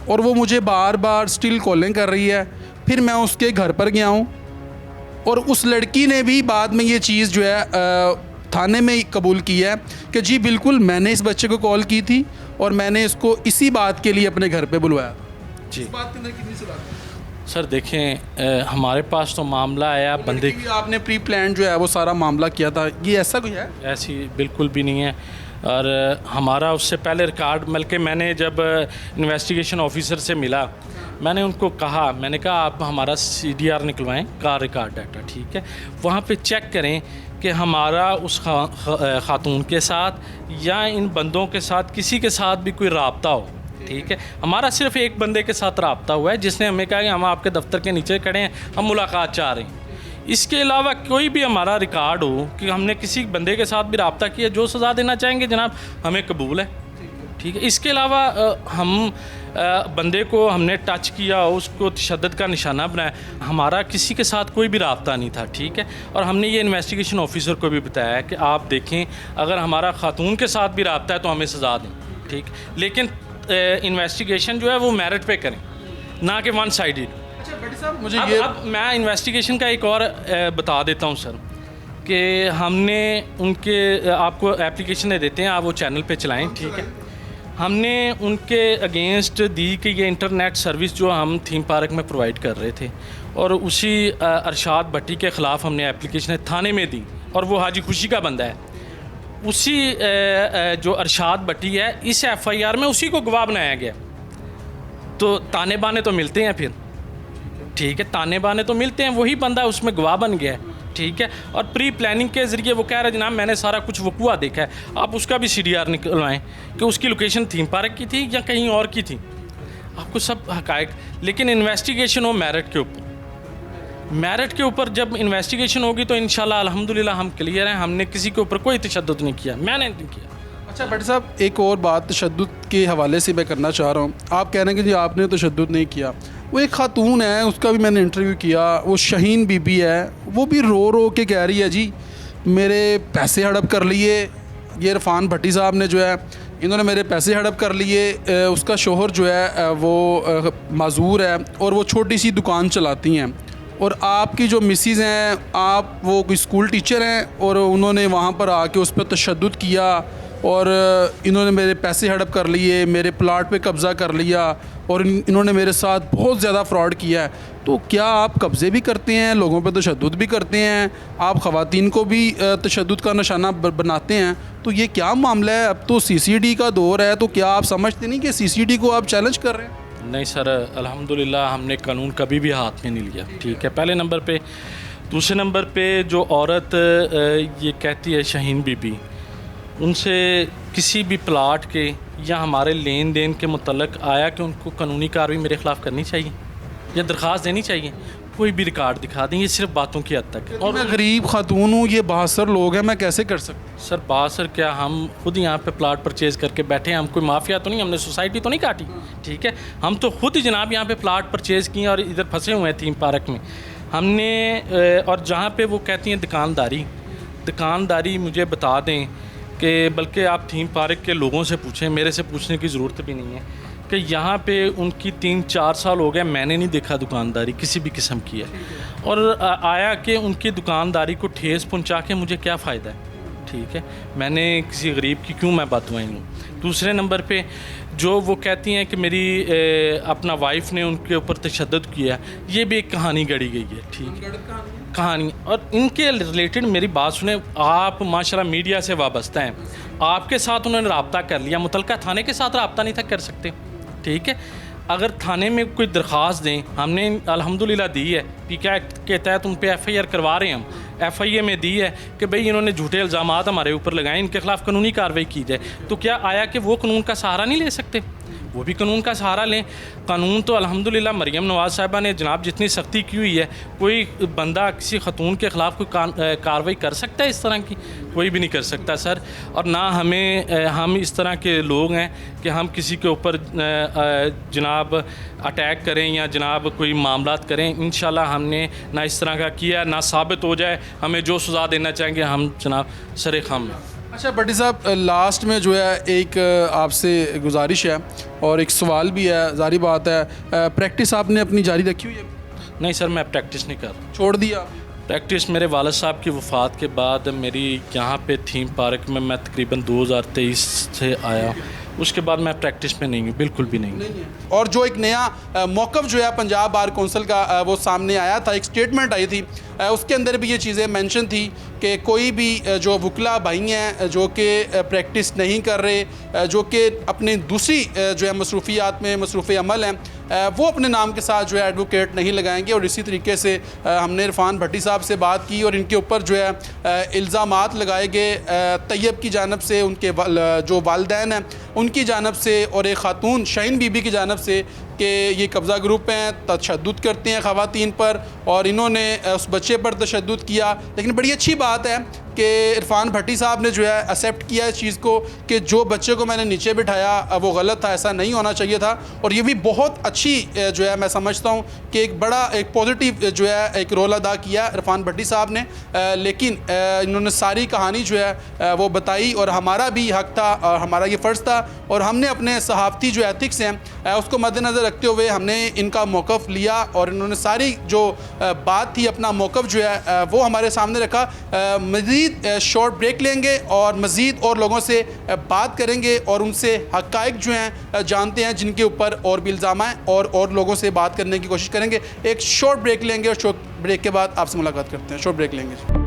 और वो मुझे बार बार स्टिल कॉलिंग कर रही है। फिर मैं उसके घर पर गया हूँ और उस लड़की ने भी बाद में ये चीज़ जो है थाने में कबूल की है कि जी बिल्कुल मैंने इस बच्चे को कॉल की थी और मैंने इसको इसी बात के लिए अपने घर पे बुलवाया। जी इस बात के अंदर कितनी सलाह है? सर देखें, हमारे पास तो मामला आया बंदे की आपने प्री प्लान जो है वो सारा मामला किया था, ये ऐसा कोई है? ऐसी बिल्कुल भी नहीं है, और हमारा उससे पहले रिकॉर्ड बल्कि मैंने जब इन्वेस्टिगेशन ऑफिसर से मिला, मैंने उनको कहा, मैंने कहा आप हमारा CDR निकलवाएं, कार रिकॉर्ड डाटा, ठीक है, वहाँ पे चेक करें कि हमारा उस खातून के साथ या इन बंदों के साथ किसी के साथ भी कोई राब्ता हो, ठीक है। हमारा सिर्फ एक बंदे के साथ राब्ता हुआ है जिसने हमें कहा कि हम आपके दफ्तर के नीचे खड़े हैं, हम मुलाकात चाह रहे हैं। इसके अलावा कोई भी हमारा रिकॉर्ड हो कि हमने किसी बंदे के साथ भी रब्ता किया, जो सज़ा देना चाहेंगे जनाब हमें कबूल है, ठीक है। इसके अलावा हम बंदे को हमने टच किया, उसको तशद्दुद का निशाना बनाया, हमारा किसी के साथ कोई भी रब्ता नहीं था, ठीक है। और हमने ये इन्वेस्टिगेशन ऑफिसर को भी बताया कि आप देखें अगर हमारा खातून के साथ भी रब्ता है तो हमें सज़ा दें, ठीक। लेकिन इन्वेस्टिगेशन जो है वो मेरिट पे करें, ना कि वन साइडेड। अच्छा भट्टी साहब मुझे अब मैं इन्वेस्टिगेशन का एक और बता देता हूँ सर, कि हमने उनके आपको एप्लीकेशन देते हैं, आप वो चैनल पे चलाएं, ठीक है। हमने उनके अगेंस्ट दी कि ये इंटरनेट सर्विस जो हम थीम पार्क में प्रोवाइड कर रहे थे, और उसी अरशाद भट्टी के ख़िलाफ़ हमने एप्लीकेशन थाने में दी, और वो हाजी खुशी का बंदा है। उसी जो अरशाद भट्टी है, इस FIR में उसी को गवाह बनाया गया। तो ताने बाने तो मिलते हैं फिर, ठीक है, ताने बाने तो मिलते हैं, वही बंदा उसमें गवाह बन गया है, ठीक है। और प्री प्लानिंग के ज़रिए वो कह रहा है जनाब मैंने सारा कुछ वकूआ देखा है, आप उसका भी CDR निकलवाएं कि उसकी लोकेशन थीम पार्क की थी या कहीं और की थी, आपको सब हकायक। लेकिन इन्वेस्टिगेशन हो मेरिट के ऊपर, मेरिट के ऊपर जब इन्वेस्टिगेशन होगी तो इंशाल्लाह अल्हम्दुलिल्लाह हम क्लियर हैं। हमने किसी के ऊपर कोई तशद्दुद नहीं किया, मैंने नहीं किया। अच्छा भट्टी साहब एक और बात तशद्दुद के हवाले से मैं करना चाह रहा हूँ। आप कह रहे हैं कि जी आपने तशद्दुद नहीं किया। वो एक खातून है, उसका भी मैंने इंटरव्यू किया, वो शाहीन बीबी है, वो भी रो रो के कह रही है जी मेरे पैसे हड़प कर लिए, ये इरफान भट्टी साहब ने जो है इन्होंने मेरे पैसे हड़प कर लिए। उसका शोहर जो है वो माजूर है और वो छोटी सी दुकान चलाती हैं, और आपकी जो मिसिज़ हैं आप वो कोई स्कूल टीचर हैं, और उन्होंने वहाँ पर आके उस पर तशद्दुद किया, और इन्होंने मेरे पैसे हड़प कर लिए, मेरे प्लाट पे कब्ज़ा कर लिया, और इन्होंने मेरे साथ बहुत ज़्यादा फ्रॉड किया है। तो क्या आप कब्ज़े भी करते हैं, लोगों पे तशद्दुद भी करते हैं, आप ख़वातीन को भी तशद्दुद का निशाना बनाते हैं, तो ये क्या मामला है? अब तो CCD का दौर है, तो क्या आप समझते नहीं कि CCD को आप चैलेंज कर रहे हैं? नहीं सर, अल्हम्दुलिल्लाह हमने कानून कभी भी हाथ में नहीं लिया, ठीक है, पहले नंबर पे। दूसरे नंबर पे जो औरत ये कहती है शाहीन बीबी, उनसे किसी भी प्लाट के या हमारे लेन देन के मुतल्लिक आया कि उनको कानूनी कार्रवाई मेरे ख़िलाफ़ करनी चाहिए या दरख्वास्त देनी चाहिए, कोई भी रिकॉर्ड दिखा दें, ये सिर्फ बातों की हद तक है। और मैं गरीब खातून हूँ, ये बहासर लोग हैं, मैं कैसे कर सकता? सर बहासर क्या, हम खुद यहाँ पे प्लाट परचेज़ करके बैठे हैं, हम कोई माफिया तो नहीं, हमने सोसाइटी तो नहीं काटी, ठीक है। हम तो खुद ही जनाब यहाँ पे प्लाट परचेज़ किए और इधर फंसे हुए हैं थीम पार्क में हमने। और जहाँ पे वो कहती हैं दुकानदारी मुझे बता दें कि बल्कि आप थीम पार्क के लोगों से पूछें, मेरे से पूछने की ज़रूरत भी नहीं है कि यहाँ पे उनकी 3-4 साल हो गए, मैंने नहीं देखा दुकानदारी किसी भी किस्म की है। और आया कि उनकी दुकानदारी को ठेस पहुँचा के मुझे क्या फ़ायदा है, ठीक है, मैंने किसी गरीब की क्यों मैं बातवाई लूँ। दूसरे नंबर पे जो वो कहती हैं कि मेरी अपना वाइफ ने उनके ऊपर तशद्दुद किया, ये भी एक कहानी गढ़ी गई है, ठीक है, कहानी। और इनके रिलेटेड मेरी बात सुने, आप माशाल्लाह मीडिया से वाबस्ता हैं, आपके साथ उन्होंने रब्ता कर लिया, मुतलका थाने के साथ रब्ता नहीं था कर सकते, ठीक है। अगर थाने में कोई दरख्वास्त दें, हमने अल्हम्दुलिल्लाह दी है, PK एक्ट के तहत उन पे FIR करवा रहे हैं हम, FIA में दी है कि भाई इन्होंने झूठे इल्ज़ामात हमारे ऊपर लगाए, इनके ख़िलाफ़ कानूनी कार्रवाई की जाए। तो क्या आया कि वो कानून का सहारा नहीं ले सकते? वो भी कानून का सहारा लें। कानून तो अल्हम्दुलिल्लाह मरियम नवाज़ साहिबा ने जनाब जितनी सख्ती की हुई है, कोई बंदा किसी खतून के ख़िलाफ़ कोई कार्रवाई कर सकता है इस तरह की? कोई भी नहीं कर सकता सर। और ना हम इस तरह के लोग हैं कि हम किसी के ऊपर जनाब अटैक करें या जनाब कोई मामलात करें। इंशाल्लाह हमने ना इस तरह का किया, ना साबित हो जाए, हमें जो सज़ा देना चाहेंगे हम जनाब सरे खाम हैं। अच्छा भट्टी साहब, लास्ट में जो है एक आपसे गुजारिश है और एक सवाल भी है, जारी बात है, प्रैक्टिस आपने अपनी जारी रखी हुई है? नहीं सर, मैं प्रैक्टिस नहीं कर रहा, छोड़ दिया? प्रैक्टिस मेरे वालिद साहब की वफ़ात के बाद मेरी यहाँ पे थीम पार्क में मैं तकरीबन 2023 से आया, उसके बाद मैं प्रैक्टिस में नहीं हूँ, बिल्कुल भी नहीं हूँ। और जो एक नया मौक़िफ़ जो है पंजाब बार कौंसिल का वो सामने आया था, एक स्टेटमेंट आई थी, उसके अंदर भी ये चीज़ें मेंशन थी कि कोई भी जो वकला भाई हैं जो कि प्रैक्टिस नहीं कर रहे, जो कि अपनी दूसरी जो है मसरूफियात में मसरूफ़ अमल हैं, वो अपने नाम के साथ जो है एडवोकेट नहीं लगाएंगे। और इसी तरीके से हमने इरफान भट्टी साहब से बात की और इनके ऊपर जो है इल्ज़ामात लगाए गए तैयब की जानब से, उनके जो वालिदैन हैं उनकी जानब से और एक ख़ातून शाहीन बीबी की जानब से कि ये कब्ज़ा ग्रुप हैं, तशद्दुद करते हैं ख़वातीन पर, और इन्होंने उस बच्चे पर तशद्दुद किया। लेकिन बड़ी अच्छी बात है कि इरफान भट्टी साहब ने जो है एक्सेप्ट किया इस चीज़ को कि जो बच्चे को मैंने नीचे बिठाया वो गलत था, ऐसा नहीं होना चाहिए था। और ये भी बहुत अच्छी जो है मैं समझता हूँ कि एक बड़ा एक पॉजिटिव जो है एक रोल अदा किया इरफान भट्टी साहब ने। लेकिन इन्होंने सारी कहानी जो है वो बताई, और हमारा भी हक़ था और हमारा ये फ़र्ज़ था, और हमने अपने सहाफ़ती जो एथिक्स हैं उसको मद्देनज़र रखते हुए हमने इनका मौक़िफ़ लिया, और इन्होंने सारी जो बात थी अपना मौक़िफ़ जो है वो हमारे सामने रखा। मज़ीद शॉर्ट ब्रेक लेंगे और मज़ीद और लोगों से बात करेंगे और उनसे हक़ाइक़ जो हैं जानते हैं जिनके ऊपर और भी इल्ज़ाम हैं, और लोगों से बात करने की कोशिश करेंगे। एक शॉर्ट ब्रेक लेंगे और शॉर्ट ब्रेक के बाद आपसे मुलाकात करते हैं। शॉर्ट ब्रेक लेंगे।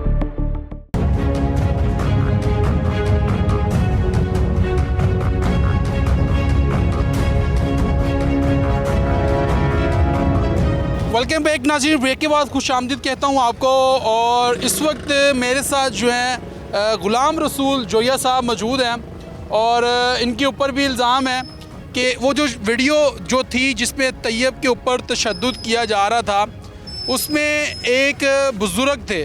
वेलकम बैक नाज़रीन, ब्रेक के बाद खुश आमदीद कहता हूँ आपको। और इस वक्त मेरे साथ जो हैं ग़ुलाम रसूल जोया साहब मौजूद हैं, और इनके ऊपर भी इल्ज़ाम है कि वो जो वीडियो जो थी जिसमें तैयब के ऊपर तशद्दुद किया जा रहा था, उसमें एक बुज़ुर्ग थे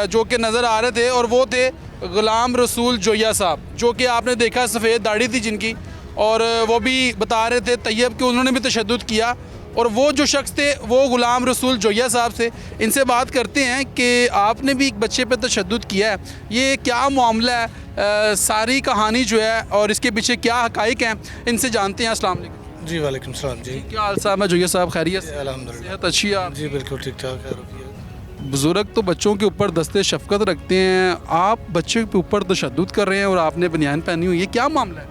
जो कि नज़र आ रहे थे, और वो थे ग़ुलाम रसूल जोया साहब, जो कि आपने देखा सफ़ेद दाढ़ी थी जिनकी, और वो भी बता रहे थे तैयब के उन्होंने भी तशद्दुद किया। और वो जो शख्स थे वो ग़ुलाम रसूल जोया साहब से, इनसे बात करते हैं कि आपने भी एक बच्चे पर तशद्दुद किया है, ये क्या मामला है, सारी कहानी जो है और इसके पीछे क्या हक़ाइक़ हैं, इनसे जानते हैं। अस्सलाम वालेकुम। जी वालेकुम सलाम जी। क्या हाल साहब है जोया साहब, खैरियत से? अल्हम्दुलिल्लाह। सेहत अच्छी है? जी बिल्कुल ठीक ठाक है। बुज़ुर्ग तो बच्चों के ऊपर दस्ते शफ़क़त रखते हैं, आप बच्चे के ऊपर तशद्दुद कर रहे हैं और आपने बनियान पहनी हुई, ये क्या मामला है?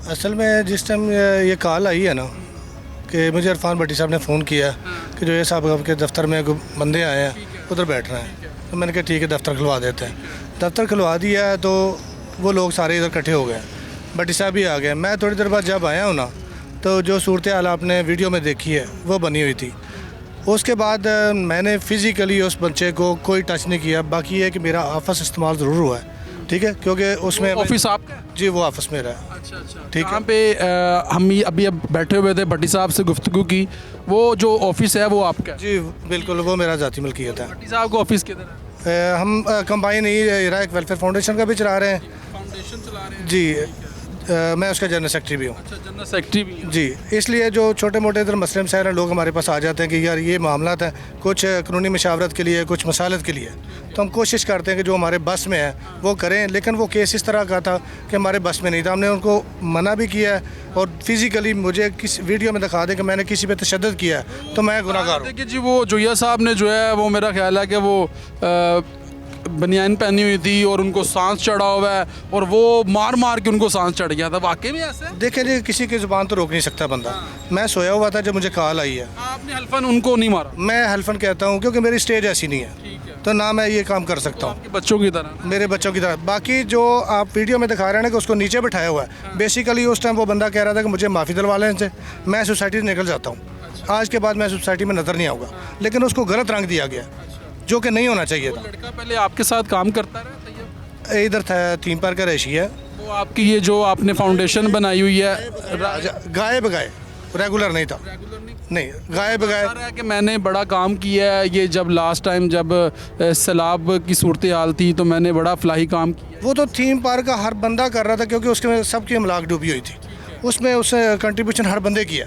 असल में जिस टाइम ये कॉल आई है ना कि मुझे इरफान भट्टी साहब ने फ़ोन किया कि जो ये साहब आपके दफ्तर में बंदे आए हैं उधर बैठ रहे हैं, तो मैंने कहा ठीक है दफ्तर खुलवा देते हैं। दफ्तर खुलवा दिया है तो वो लोग सारे इधर इकट्ठे हो गए, भट्टी साहब भी आ गए। मैं थोड़ी देर बाद जब आया हूँ ना, तो जो सूरत हाल आपने वीडियो में देखी है वो बनी हुई थी। उसके बाद मैंने फ़िज़िकली उस बच्चे को कोई टच नहीं किया। बाकी ये कि मेरा आपस इस्तेमाल ज़रूर हुआ है, ठीक है, क्योंकि उसमें ऑफिस आपका? जी वो आपस में रहा। अच्छा अच्छा, ठीक है। यहाँ पे हम अभी अब बैठे हुए थे, भट्टी साहब से गुफ्तगू की, वो जो ऑफिस है वो आपका है? जी बिल्कुल, वो मेरा ज़ाती मिल्कियत है। भट्टी साहब का ऑफिस किधर है? हम कंबाइन ही इराक वेलफेयर फाउंडेशन का भी चला रहे हैं। फाउंडेशन चला रहे हैं जी मैं उसका जनरल सेक्रेटरी भी हूँ। अच्छा, जनरल सेक्रेटरी भी हैं। जी, इसलिए जो छोटे मोटे इधर मसले मसाइल लोग हमारे पास आ जाते हैं कि यार ये मामला है, कुछ कानूनी मशावरत के लिए, कुछ मसालत के लिए, तो हम कोशिश करते हैं कि जो हमारे बस में है वो करें। लेकिन वो केस इस तरह का था कि हमारे बस में नहीं था, हमने उनको मना भी किया है, और फिज़िकली मुझे किस वीडियो में दिखा दें कि मैंने किसी पे तशद्दुद किया है तो मैं गुनाहगार हूँ। देखिए जी, वो जोया साहब ने जो है वो मेरा ख्याल है कि वो बनियान पहनी हुई थी और उनको सांस चढ़ा हुआ है, और वो मार मार के उनको सांस चढ़ गया था। वाकई में ऐसे? देखें जी, किसी की ज़ुबान तो रोक नहीं सकता बंदा। मैं सोया हुआ था जब मुझे कॉल आई है। आपने हल्फन उनको नहीं मारा? मैं हल्फन कहता हूँ क्योंकि मेरी स्टेज ऐसी नहीं है, तो ना मैं ये काम कर सकता हूँ। आपके बच्चों की तरह? मेरे बच्चों की तरह। बाकी जो आप वीडियो में दिखा रहे हैं ना कि उसको नीचे बिठाया हुआ है, बेसिकली उस टाइम वो बंदा कह रहा था कि मुझे माफ़ी दिलवा लें इनसे, मैं सोसाइटी से निकल जाता हूँ, आज के बाद मैं सोसाइटी में नज़र नहीं आऊँगा। लेकिन उसको गलत रंग दिया गया, जो कि नहीं होना चाहिए था। लड़का पहले आपके साथ काम करता रहा? इधर था थीम पार्क का रैशी है वो आपकी ये जो आपने फाउंडेशन बनाई हुई है, गायब गए, रेगुलर नहीं था। नहीं, गायब गए। बता रहा है कि मैंने बड़ा काम किया है, ये जब लास्ट टाइम जब सैलाब की सूरत हाल थी तो मैंने बड़ा फलाही काम किया। वो तो थीम पार्क का हर बंदा कर रहा था, क्योंकि उसके सबकी अमलाक डूबी हुई थी, उसमें उसने कंट्रीब्यूशन हर बंदे किया,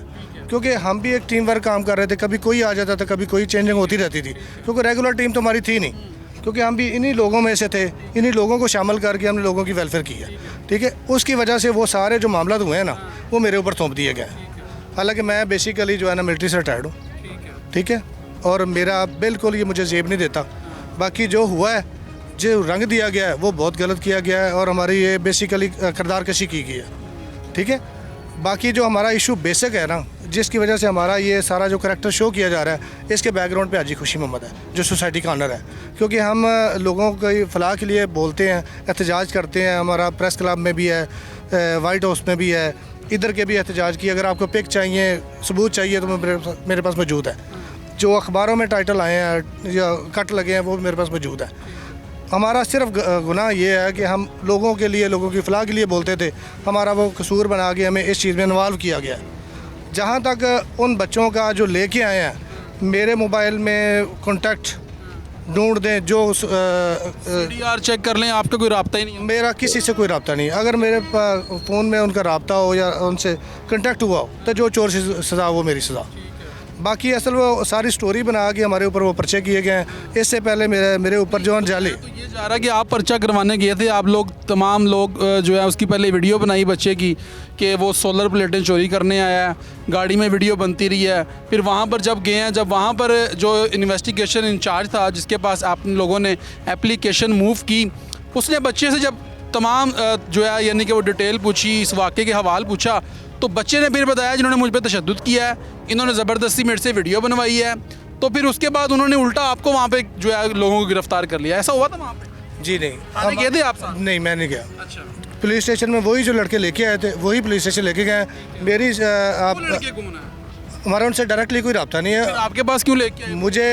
क्योंकि हम भी एक टीम वर्क काम कर रहे थे। कभी कोई आ जाता था, कभी कोई चेंजिंग होती रहती थी, क्योंकि रेगुलर टीम तो हमारी थी नहीं, क्योंकि हम भी इन्हीं लोगों में से थे। इन्हीं लोगों को शामिल करके हमने लोगों की वेलफेयर की है, ठीक है। उसकी वजह से वो सारे जो मामला हुए हैं ना, वो मेरे ऊपर थोप दिए गए। हालांकि मैं बेसिकली जो है ना मिलिट्री से रिटायर्ड हूँ, ठीक है, और मेरा बिल्कुल ये मुझे जेब नहीं देता। बाकी जो हुआ है, जो रंग दिया गया है, वो बहुत गलत किया गया है, और हमारी ये बेसिकली किरदार कशी की गई है, ठीक है। बाकी जो हमारा इशू बेसिक है ना, जिसकी वजह से हमारा ये सारा जो करैक्टर शो किया जा रहा है, इसके बैकग्राउंड पे हाजी खुशी मोहम्मद है, जो सोसाइटी का ऑनर है। क्योंकि हम लोगों की फलाह के लिए बोलते हैं, एहतजाज करते हैं। हमारा प्रेस क्लब में भी है, वाइट हाउस में भी है, इधर के भी एहतजाज की। अगर आपको पिक चाहिए, सबूत चाहिए, तो मेरे पास मौजूद है। जो अखबारों में टाइटल आए हैं या कट लगे हैं, वो मेरे पास मौजूद है। हमारा सिर्फ गुनाह ये है कि हम लोगों के लिए, लोगों की फलाह के लिए बोलते थे। हमारा वो कसूर बना के हमें इस चीज़ में इन्वॉल्व किया गया है। जहाँ तक उन बच्चों का जो लेके आए हैं, मेरे मोबाइल में कॉन्टैक्ट ढूंढ दें, जो CDR चेक कर लें, आपका कोई राब्ता ही नहीं है। मेरा किसी से कोई रब्ता नहीं। अगर मेरे फ़ोन में उनका रब्ता हो या उनसे कॉन्टैक्ट हुआ हो तो जो चोर से सज़ा वो मेरी सज़ा। बाकी असल वो सारी स्टोरी बना के हमारे ऊपर वो पर्चे किए गए हैं। इससे पहले मेरे ऊपर जो है जाली तो ये जा रहा है कि आप पर्चा करवाने गए थे, आप लोग तमाम लोग जो है उसकी पहले वीडियो बनाई बच्चे की कि वो सोलर प्लेटें चोरी करने आया है, गाड़ी में वीडियो बनती रही है। फिर वहाँ पर जब गए हैं, जब वहाँ पर जो इन्वेस्टिगेशन इंचार्ज था जिसके पास आप लोगों ने एप्लीकेशन मूव की, उसने बच्चे से जब तमाम जो है यानी कि वो डिटेल पूछी, इस वाक़े के हवाल पूछा, तो बच्चे ने फिर बताया जिन्होंने मुझ पर तशद्दुद किया है, इन्होंने ज़बरदस्ती मेरे से वीडियो बनवाई है। तो फिर उसके बाद उन्होंने उल्टा आपको वहाँ पे जो है लोगों को गिरफ्तार कर लिया। ऐसा हुआ था वहाँ पे? जी नहीं। थाने गए थे आप साथ? नहीं, मैं नहीं गया। अच्छा, पुलिस स्टेशन में वही जो लड़के लेके आए थे वही पुलिस स्टेशन लेके गए। मेरी वो आप लड़के कौन है? हमारा उनसे डायरेक्टली कोई रब्ता नहीं फिर है। आपके पास क्यों लेके आए? मुझे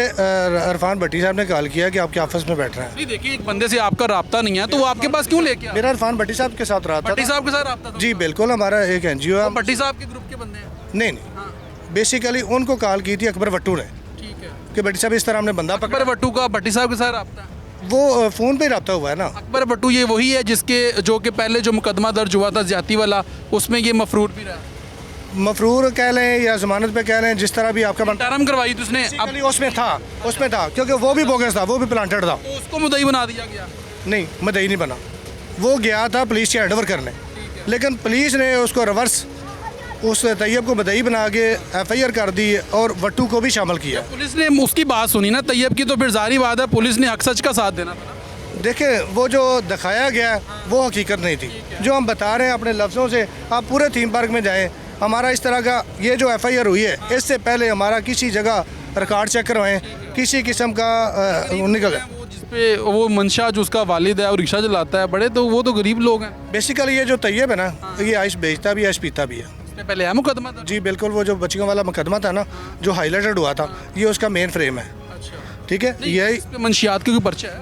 इरफान भट्टी साहब ने कॉल किया कि आपके ऑफिस में बैठ रहे हैं। नहीं देखिए, एक बंदे से आपका राब्ता नहीं है तो वो आपके पास क्यों लेके आए? मेरा इरफान भट्टी साहब के साथ रहा भट्टी था। साहब के साथ राब्ता था? जी बिल्कुल, हमारा एक NGO है। भट्टी साहब के ग्रुप के बंदे हैं? नहीं नहीं, बेसिकली उनको कॉल की थी अकबर भट्टू ने ठीक है। कि भट्टी साहब इस तरह हमने बंदा अकबर पकड़ा। भट्टू का भट्टी साहब के साथ राब्ता है? वो फ़ोन पे ही रब्ता हुआ है ना। अकबर भट्टू ये वही है जिसके जो कि पहले जो मुकदमा दर्ज हुआ था ज्यादती वाला, उसमें ये मफरूर भी रहा, मफरूर कह लें या जमानत पे कह लें, जिस तरह भी आपका बनता टर्म करवाई थी उसने, अब Basically उसमें था क्योंकि वो भी बोगस था, वो भी प्लांटेड था। तो उसको मुद्दई बना दिया गया। नहीं, मदई नहीं बना, वो गया था पुलिस के हैंडओवर करने, लेकिन पुलिस ने उसको रिवर्स उस तैयब को मदई बना के FIR कर दी और भट्टू को भी शामिल किया। पुलिस ने उसकी बात सुनी ना तैयब की, तो फिर जारी बात है पुलिस ने हक सच का साथ देना था। देखें, वो जो दिखाया गया वो हकीकत नहीं थी। जो हम बता रहे हैं अपने लफ्ज़ों से, आप पूरे थीम पार्क में जाएं, हमारा इस तरह का ये जो FIR हुई है, इससे पहले हमारा किसी जगह रिकॉर्ड चेक करवाएं, किसी किस्म का निकल गया। वो जिसपे वो मंशा जो उसका वालिद है और रिक्शा चलाता है बड़े, तो वो तो गरीब लोग हैं। बेसिकली ये जो तैयब है ना, ये आइस बेचता भी है, आइस पीता भी है। इससे पहले है मुकदमा दर्ज? जी बिल्कुल, वो जो बच्चियों वाला मुकदमा था ना जो हाईलाइटेड हुआ था, ये उसका मेन फ्रेम है। ठीक है, यही इस पे मंशियात के कोई पर्चा है?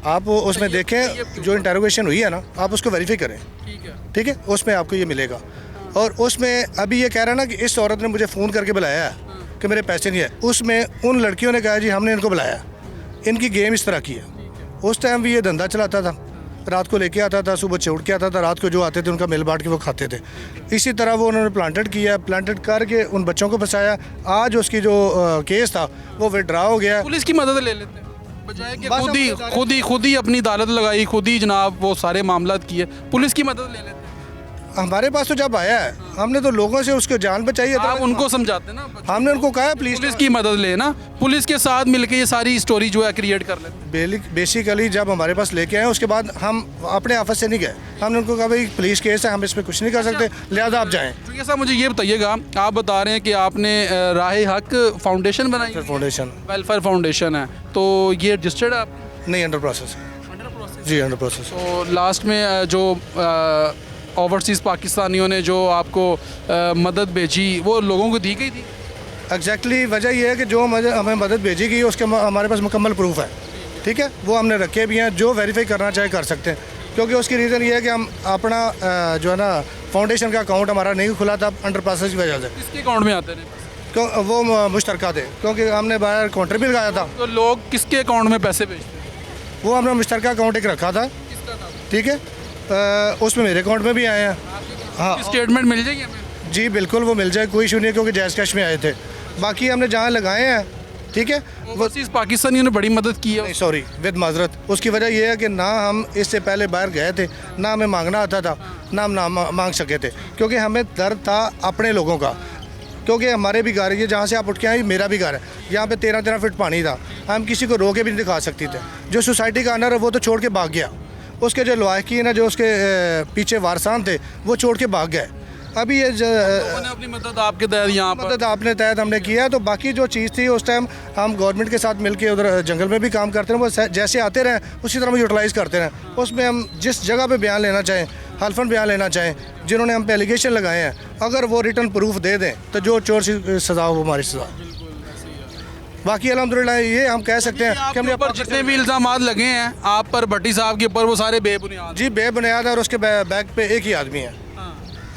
आप उसमें देखें, जो इंटेरोगेशन हुई है ना, आप उसको वेरीफाई करें। ठीक है। ठीक है, उसमें आपको ये मिलेगा। और उसमें अभी ये कह रहा है ना कि इस औरत ने मुझे फ़ोन करके बुलाया है कि मेरे पैसे नहीं है, उसमें उन लड़कियों ने कहा जी हमने इनको बुलाया, इनकी गेम इस तरह की है। उस टाइम भी ये धंधा चलाता था, रात को लेके आता था, सुबह छोड़ के आता था, रात को जो आते थे उनका मिल बांट के वो खाते थे। इसी तरह वो उन्होंने प्लांटेड किया, प्लांटेड करके उन बच्चों को फंसाया। आज उसकी जो केस था वो विड्रा हो गया। पुलिस की मदद ले लेते हैं बजाय कि बस खुद ही अपनी अदालत लगाई, खुद ही जनाब वो सारे मामला किए, पुलिस की मदद ले लेते हैं। हमारे पास तो जब आया है, हमने तो लोगों से उसको जान बचाई है। आप उनको समझाते ना, हमने उनको कहा प्लीज़ पुलिस की मदद लेना, पुलिस के साथ मिलकर ये सारी स्टोरी जो है क्रिएट कर लेते। बेसिकली जब हमारे पास लेके आए उसके बाद हम अपने ऑफिस से नहीं गए, हमने उनको कहा भाई पुलिस केस है, हम इस पर कुछ नहीं कर सकते, लिहाजा आप जाएँ। तो ये साहब मुझे ये बताइएगा, आप बता रहे हैं कि आपने राहे हक फाउंडेशन बनाई है, फाउंडेशन वेलफेयर फाउंडेशन है, तो ये रजिस्टर्ड है आप? नहीं, अंडर प्रोसेस। जी अंडर प्रोसेस। तो लास्ट में जो ओवरसीज़ पाकिस्तानियों ने जो आपको मदद भेजी वो लोगों को दी गई थी? एग्जैक्टली वजह यह है कि जो हमें मदद भेजी गई उसके हमारे पास मुकम्मल प्रूफ है। ठीक है, वो हमने रखे भी हैं, जो वेरीफाई करना चाहे कर सकते हैं। क्योंकि उसकी रीज़न ये है कि हम अपना जो है ना फाउंडेशन का अकाउंट हमारा नहीं खुला था अंडर प्रोसेस की वजह से। किसके अकाउंट में आते हैं? क्यों वो मुश्तरका थे, क्योंकि हमने बाहर काउंटर भी लगाया था। तो लोग किसके अकाउंट में पैसे भेजते हैं? वो हमने मुश्तरका अकाउंट एक रखा था। ठीक है, उसमें मेरे अकाउंट में भी आए हैं। हाँ, स्टेटमेंट मिल जाएगी हमें? जी बिल्कुल, वो मिल जाए, कोई इशू नहीं है, क्योंकि जायज़ कैश में आए थे। बाकी हमने जहाँ लगाए हैं, ठीक है, ओवरसीज़ पाकिस्तानियों ने बड़ी मदद की है। सॉरी विद माजरत, उसकी वजह यह है कि ना हम इससे पहले बाहर गए थे, ना हमें मांगना आता था, ना हम ना मांग सके थे, क्योंकि हमें दर्द था अपने लोगों का। क्योंकि हमारे भी घर, ये जहाँ से आप उठ के आए मेरा भी घर है, यहाँ पे 13-13 फीट पानी था, हम किसी को रोके भी नहीं दिखा सकते थे। जो सोसाइटी का अनर है वो तो छोड़ के भाग गया, उसके जो लवाहकीन है, जो उसके पीछे वारसान थे, वो छोड़ के भाग गए। अभी ये अपनी मदद आपके तहत यहाँ पर मदद आपने तहत हमने किया है। तो बाकी जो चीज़ थी उस टाइम हम गवर्नमेंट के साथ मिलके उधर जंगल में भी काम करते हैं, वो जैसे आते रहें उसी तरह हम यूटिलाइज़ करते रहें। उसमें हम जिस जगह पे बयान लेना चाहें, हल्फन बयान लेना चाहें, जिन्होंने हम पे एलिगेशन लगाए हैं, अगर वो रिटर्न प्रूफ दे दें तो जो चोर से सज़ा हो वो हमारी सज़ा। बाकी अल्हम्दुलिल्लाह ये हम कह सकते हैं कि हमने ऊपर जितने भी इल्ज़ाम लगे हैं आप पर भट्टी साहब के ऊपर, वो सारे बेबुनियाद। जी बेबुनियाद है, और उसके बैग पे एक ही आदमी है,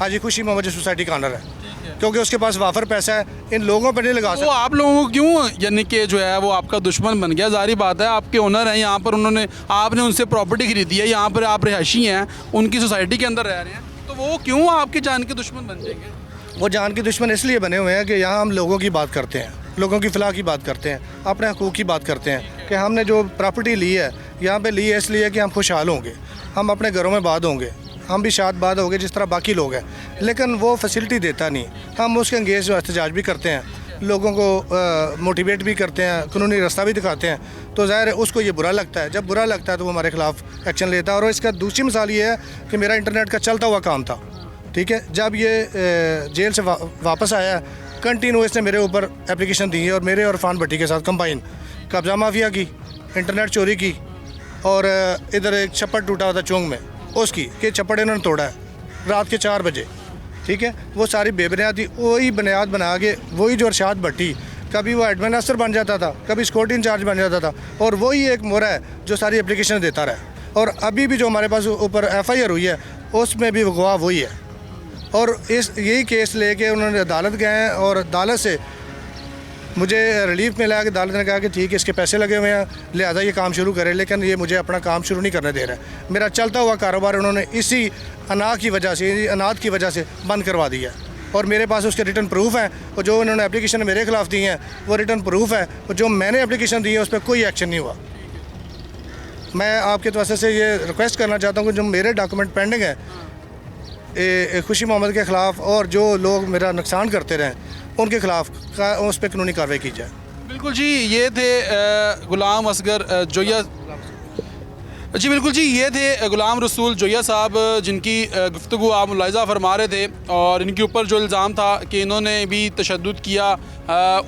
हाजी खुशी मोहम्मद सोसाइटी का ऑनर है। क्योंकि उसके पास वाफर पैसा है, इन लोगों पर नहीं लगा वो सकता। आप लोगों को क्यों यानी कि जो है वो आपका दुश्मन बन गया? जारी बात है, आपके ओनर हैं यहाँ पर, उन्होंने आपने उनसे प्रॉपर्टी खरीदी है, यहाँ पर आप रिहायशी हैं, उनकी सोसाइटी के अंदर रह रहे हैं, तो वो क्यों आपकी जान के दुश्मन बन जाएंगे? वो जान के दुश्मन इसलिए बने हुए हैं कि यहाँ हम लोगों की बात करते हैं, लोगों की फलाह की बात करते हैं, अपने हकूक़ की बात करते हैं कि हमने जो प्रॉपर्टी ली है यहाँ पे ली है इसलिए कि हम खुशहाल होंगे, हम अपने घरों में बाद होंगे, हम भी शाद बाद होंगे जिस तरह बाकी लोग हैं। लेकिन वो फैसिलिटी देता नहीं, हम उसके अंगेज एहतजाज भी करते हैं, लोगों को मोटिवेट भी करते हैं, कानूनी रास्ता भी दिखाते हैं, तो ज़ाहिर है उसको ये बुरा लगता है। जब बुरा लगता है तो वो हमारे ख़िलाफ़ एक्शन लेता है। और इसका दूसरी मिसाल ये है कि मेरा इंटरनेट का चलता हुआ काम था, ठीक है, जब ये जेल से वापस आया कंटिन्यू इसने मेरे ऊपर एप्लीकेशन दी है और मेरे और इरफान भट्टी के साथ कंबाइन कब्ज़ा माफिया की, इंटरनेट चोरी की, और इधर एक छप्पड़ टूटा हुआ था चोंग में उसकी कि छप्पड़ इन्होंने तोड़ा है रात के 4 बजे, ठीक है। वो सारी बेबुनियाद थी, वही बुनियाद बना के वही जो अरशाद भट्टी कभी वो एडमिन अफसर बन जाता था, कभी सिक्योरिटी इंचार्ज बन जाता था, और वही एक मोरा है जो सारी एप्लीकेशन देता रहा। और अभी भी जो हमारे पास ऊपर FIR हुई है उसमें भी वो गवाह वही है। और इस यही केस लेके उन्होंने अदालत गए हैं और अदालत से मुझे रिलीफ मिला है कि अदालत ने कहा कि ठीक है इसके पैसे लगे हुए हैं, लिहाजा ये काम शुरू करें, लेकिन ये मुझे अपना काम शुरू नहीं करने दे रहा है। मेरा चलता हुआ कारोबार उन्होंने इसी अनाथ की वजह से बंद करवा दिया है। और मेरे पास उसके रिटर्न प्रूफ हैं, और जो उन्होंने एप्लीकेशन मेरे खिलाफ दी हैं वो रिटर्न प्रूफ है, और जो मैंने एप्लीकेशन दी है उस पर कोई एक्शन नहीं हुआ। मैं आपके तरफ से ये रिक्वेस्ट करना चाहता हूँ कि जो मेरे डॉक्यूमेंट पेंडिंग है खुशी मोहम्मद के ख़िलाफ़, और जो लोग मेरा नुकसान करते रहे उनके ख़िलाफ़ उस पर कानूनी कार्रवाई की जाए। बिल्कुल जी, ये थे गुलाम असगर जोया जी, बिल्कुल जी, ये थे गुलाम रसूल जोया साहब जिनकी गुफ्तगू आप मुलाहिज़ा फरमा रहे थे, और इनके ऊपर जो इल्ज़ाम था कि इन्होंने भी तशद्दुद किया,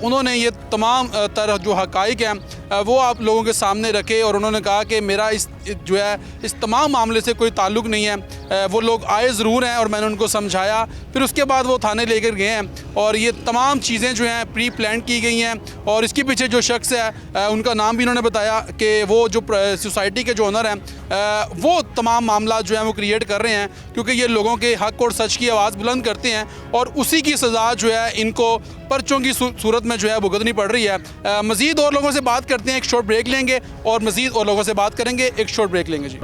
उन्होंने ये तमाम तरह जो हक़ाइक़ हैं वो आप लोगों के सामने रखे, और उन्होंने कहा कि मेरा इस तमाम मामले से कोई ताल्लुक़ नहीं है। वो लोग आए ज़रूर हैं और मैंने उनको समझाया, फिर उसके बाद वो थाने लेकर गए हैं, और ये तमाम चीज़ें जो हैं प्री प्लान की गई हैं। और इसके पीछे जो शख्स है उनका नाम भी इन्होंने बताया कि वो जो सोसाइटी के जो ओनर हैं वो तमाम मामला जो है वो क्रिएट कर रहे हैं, क्योंकि ये लोगों के हक़ और सच की आवाज़ बुलंद करते हैं, और उसी की सज़ा जो है इनको पर्चों की सूरत में जो है भुगतनी पड़ रही है। मज़ीद और लोगों से बात करते हैं, एक शॉर्ट ब्रेक लेंगे और मज़ीद और लोगों से बात करेंगे, एक शॉर्ट ब्रेक लेंगे जी।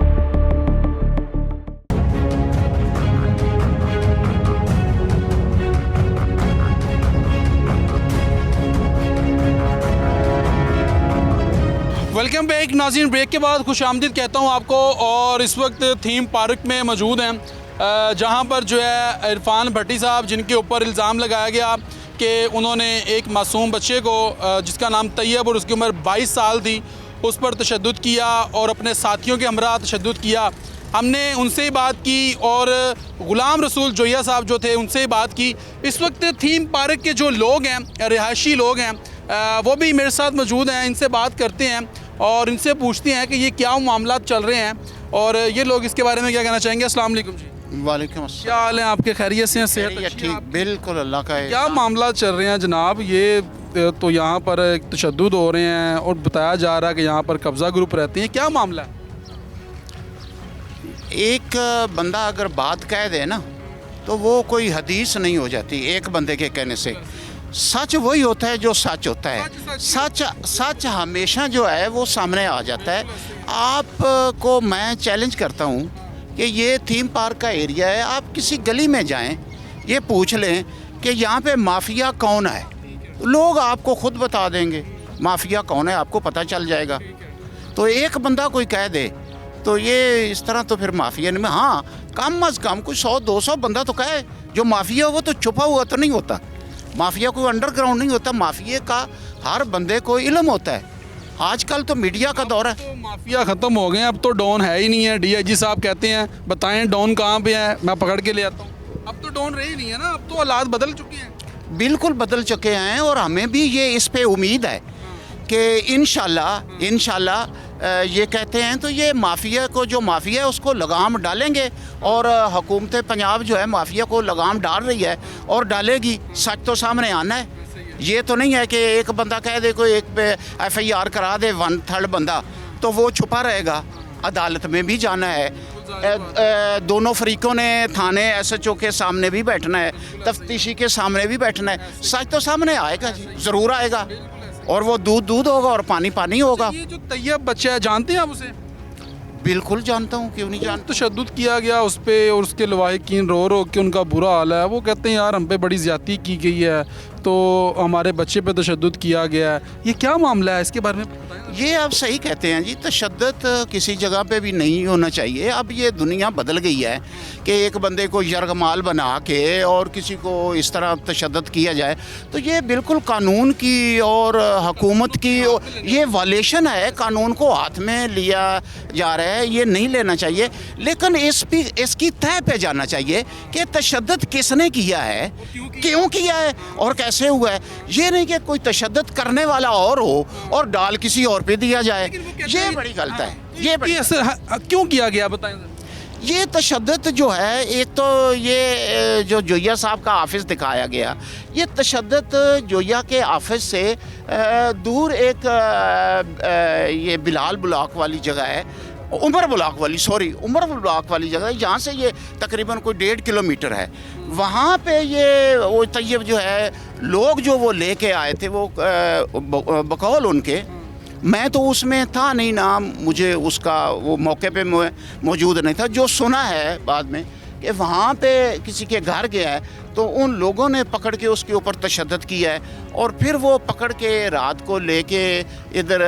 वेलकम बैक नाज़रीन, ब्रेक के बाद खुश आमदीद कहता हूँ आपको, और इस वक्त थीम पार्क में मौजूद हैं, जहाँ पर जो है इरफान भट्टी साहब जिनके ऊपर इल्ज़ाम लगाया गया कि उन्होंने एक मासूम बच्चे को जिसका नाम तैयब और उसकी उम्र 22 साल थी उस पर तशद्दुद किया और अपने साथियों के हमरा तशद्दुद किया। हमने उनसे ही बात की और गुलाम रसूल जोया साहब जो थे उनसे ही बात की। इस वक्त थीम पार्क के जो लोग हैं, रिहायशी लोग हैं, वो भी मेरे साथ मौजूद हैं। इनसे बात करते हैं और इनसे पूछते हैं कि ये क्या मामला चल रहे हैं और ये लोग इसके बारे में क्या कहना चाहेंगे। अस्सलाम वालेकुम जी। वालेकुम अस्सलाम। क्या हाल है आपके? खैरियत से हैं? सेहत अच्छी है ठीक, आपकी? बिल्कुल अल्लाह का क्या मामला चल रहे हैं जनाब? ये तो यहाँ पर तशद्दुद हो रहे हैं और बताया जा रहा है कि यहाँ पर कब्ज़ा ग्रुप रहते हैं, क्या मामला है? एक बंदा अगर बात कह दे ना तो वो कोई हदीस नहीं हो जाती एक बंदे के कहने से। सच वही होता है जो सच होता है। सच हमेशा जो है वो सामने आ जाता है। आपको मैं चैलेंज करता हूँ कि ये थीम पार्क का एरिया है, आप किसी गली में जाएं, ये पूछ लें कि यहाँ पे माफिया कौन है, लोग आपको खुद बता देंगे माफिया कौन है, आपको पता चल जाएगा। तो एक बंदा कोई कह दे तो ये इस तरह तो फिर माफिया नहीं। हाँ, कम अज़ कम कुछ 100-200 बंदा तो कहे जो माफिया वो तो छुपा हुआ तो नहीं होता। माफिया कोई अंडरग्राउंड नहीं होता, माफिया का हर बंदे को इल्म होता है। आजकल तो मीडिया का दौर है। तो माफिया ख़त्म हो गए, अब तो डॉन है ही नहीं है। DIG साहब कहते हैं बताएं डॉन कहाँ पे है, मैं पकड़ के ले आता हूँ। अब तो डॉन रहे नहीं है ना, अब तो हालात बदल चुके हैं। बिल्कुल बदल चुके हैं और हमें भी ये इस पे उम्मीद है कि इंशाल्लाह ये कहते हैं तो ये माफिया को, जो माफिया है उसको लगाम डालेंगे और हुकूमत पंजाब जो है माफिया को लगाम डाल रही है और डालेगी। सच तो सामने आना है। ये तो नहीं है कि एक बंदा कह दे, कोई एक पे FIR करा दे 1/3 बंदा, तो वो छुपा रहेगा। अदालत में भी जाना है, दोनों फरीकों ने थाने SHO के सामने भी बैठना है, तफ्तीशी के सामने भी बैठना है। सच तो सामने आएगा जी, ज़रूर आएगा, और वो दूध होगा और पानी पानी होगा। ये जो तैयब बच्चा है, जानते हैं आप उसे? बिल्कुल जानता हूँ, क्यों नहीं जानता। तशद्दुद किया गया उस पर और उसके लवाहिकीन रो रो के उनका बुरा हाल है। वो कहते हैं यार हम पे बड़ी ज़्यादती की गई है, तो हमारे बच्चे पे तशद्दुद किया गया है। ये क्या मामला है, इसके बारे में बताएं। ये आप सही कहते हैं जी, तशद्दुद किसी जगह पे भी नहीं होना चाहिए। अब ये दुनिया बदल गई है कि एक बंदे को यरगमाल बना के और किसी को इस तरह तशद्दुद किया जाए, तो ये बिल्कुल कानून की और हुकूमत की ये वायलेशन है। कानून को हाथ में लिया जा रहा है, ये नहीं लेना चाहिए। लेकिन इसकी तह पे जाना चाहिए कि तशद्दुद किसने किया है, क्यों किया है और कैसे हुआ है। ये नहीं कि कोई तशद्दुद करने वाला और हो और डाल किसी और पे दिया जाए, ये बड़ी गलत है। ये बड़ी क्यों किया गया बताएं। ये तशद्दुद जो है, एक तो ये जो जोया साहब का ऑफिस दिखाया गया, ये तशद्दुद जोया के ऑफिस से दूर एक ये बिलाल ब्लॉक वाली जगह है, उमर ब्लॉक वाली जगह है, जहाँ से ये तकरीबन कोई 1.5 किलोमीटर है। वहाँ पे ये वो तैयब जो है, लोग जो वो लेके आए थे, वो बकौल उनके, मैं तो उसमें था नहीं ना, मुझे उसका वो मौके पे मौजूद नहीं था। जो सुना है बाद में कि वहाँ पे किसी के घर गया है, तो उन लोगों ने पकड़ के उसके ऊपर तशद्दुद किया है, और फिर वो पकड़ के रात को लेके इधर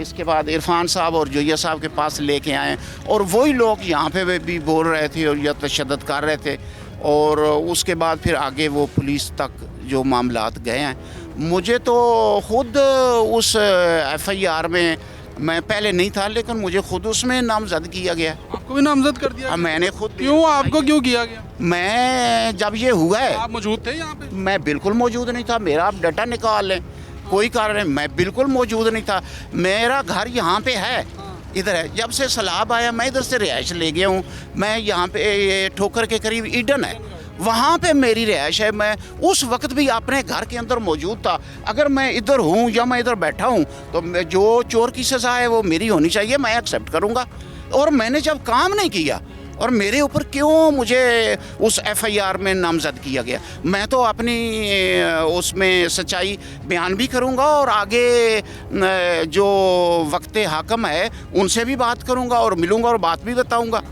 इसके बाद इरफान साहब और जोया साहब के पास लेके आए, और वही लोग यहाँ पे भी बोल रहे थे और या तशद्दुद कर रहे थे। और उसके बाद फिर आगे वो पुलिस तक जो मामलात गए हैं। मुझे तो ख़ुद उस FIR में मैं पहले नहीं था, लेकिन मुझे खुद उसमें नामजद किया गया। आपको भी नामजद कर दिया? मैंने खुद। क्यों, आपको क्यों किया गया? मैं जब ये हुआ है, आप मौजूद थे यहाँ पे? मैं बिल्कुल मौजूद नहीं था। मेरा आप डाटा निकाल लें, कोई कारण नहीं, मैं बिल्कुल मौजूद नहीं था। मेरा घर यहाँ पे है, इधर है। जब से सैलाब आया मैं इधर से रिहाइश ले गया हूँ। मैं यहाँ पे ये ठोकर के करीब ईडन है, वहाँ पे मेरी रिहाइश है। मैं उस वक्त भी अपने घर के अंदर मौजूद था। अगर मैं इधर हूँ या मैं इधर बैठा हूँ, तो जो चोर की सज़ा है वो मेरी होनी चाहिए, मैं एक्सेप्ट करूँगा। और मैंने जब काम नहीं किया, और मेरे ऊपर क्यों मुझे उस FIR में नामजद किया गया, मैं तो अपनी उसमें सच्चाई बयान भी करूँगा, और आगे जो वक्त हाकम है उनसे भी बात करूँगा और मिलूँगा और बात भी बताऊँगा।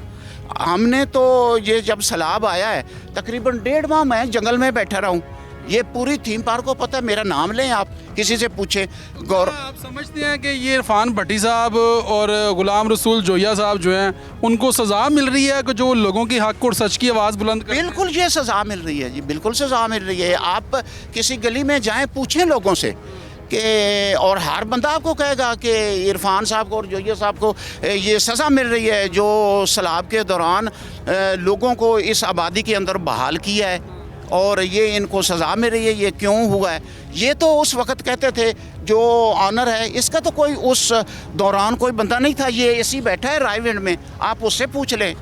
हमने तो ये जब सैलाब आया है, तकरीबन 1.5 माह मैं जंगल में बैठा रहा हूँ। ये पूरी थीम पार्क को पता है, मेरा नाम लें आप, किसी से पूछें। आप समझते हैं कि ये इरफान भट्टी साहब और गुलाम रसूल जोया साहब जो हैं, उनको सज़ा मिल रही है कि जो लोगों के हक़ और सच की आवाज़ बुलंद करते हैं? बिल्कुल ये सज़ा मिल रही है जी, बिल्कुल सज़ा मिल रही है। आप किसी गली में जाएँ, पूछें लोगों से कि, और हर बंदा आपको कहेगा कि इरफान साहब को और जोया साहब को ये सज़ा मिल रही है, जो सैलाब के दौरान लोगों को इस आबादी के अंदर बहाल किया है, और ये इनको सज़ा मिल रही है। ये क्यों हुआ है? ये तो उस वक्त कहते थे जो ऑनर है इसका, तो कोई उस दौरान कोई बंदा नहीं था। ये ऐसी बैठा है रायविंड में, आप उससे पूछ लें,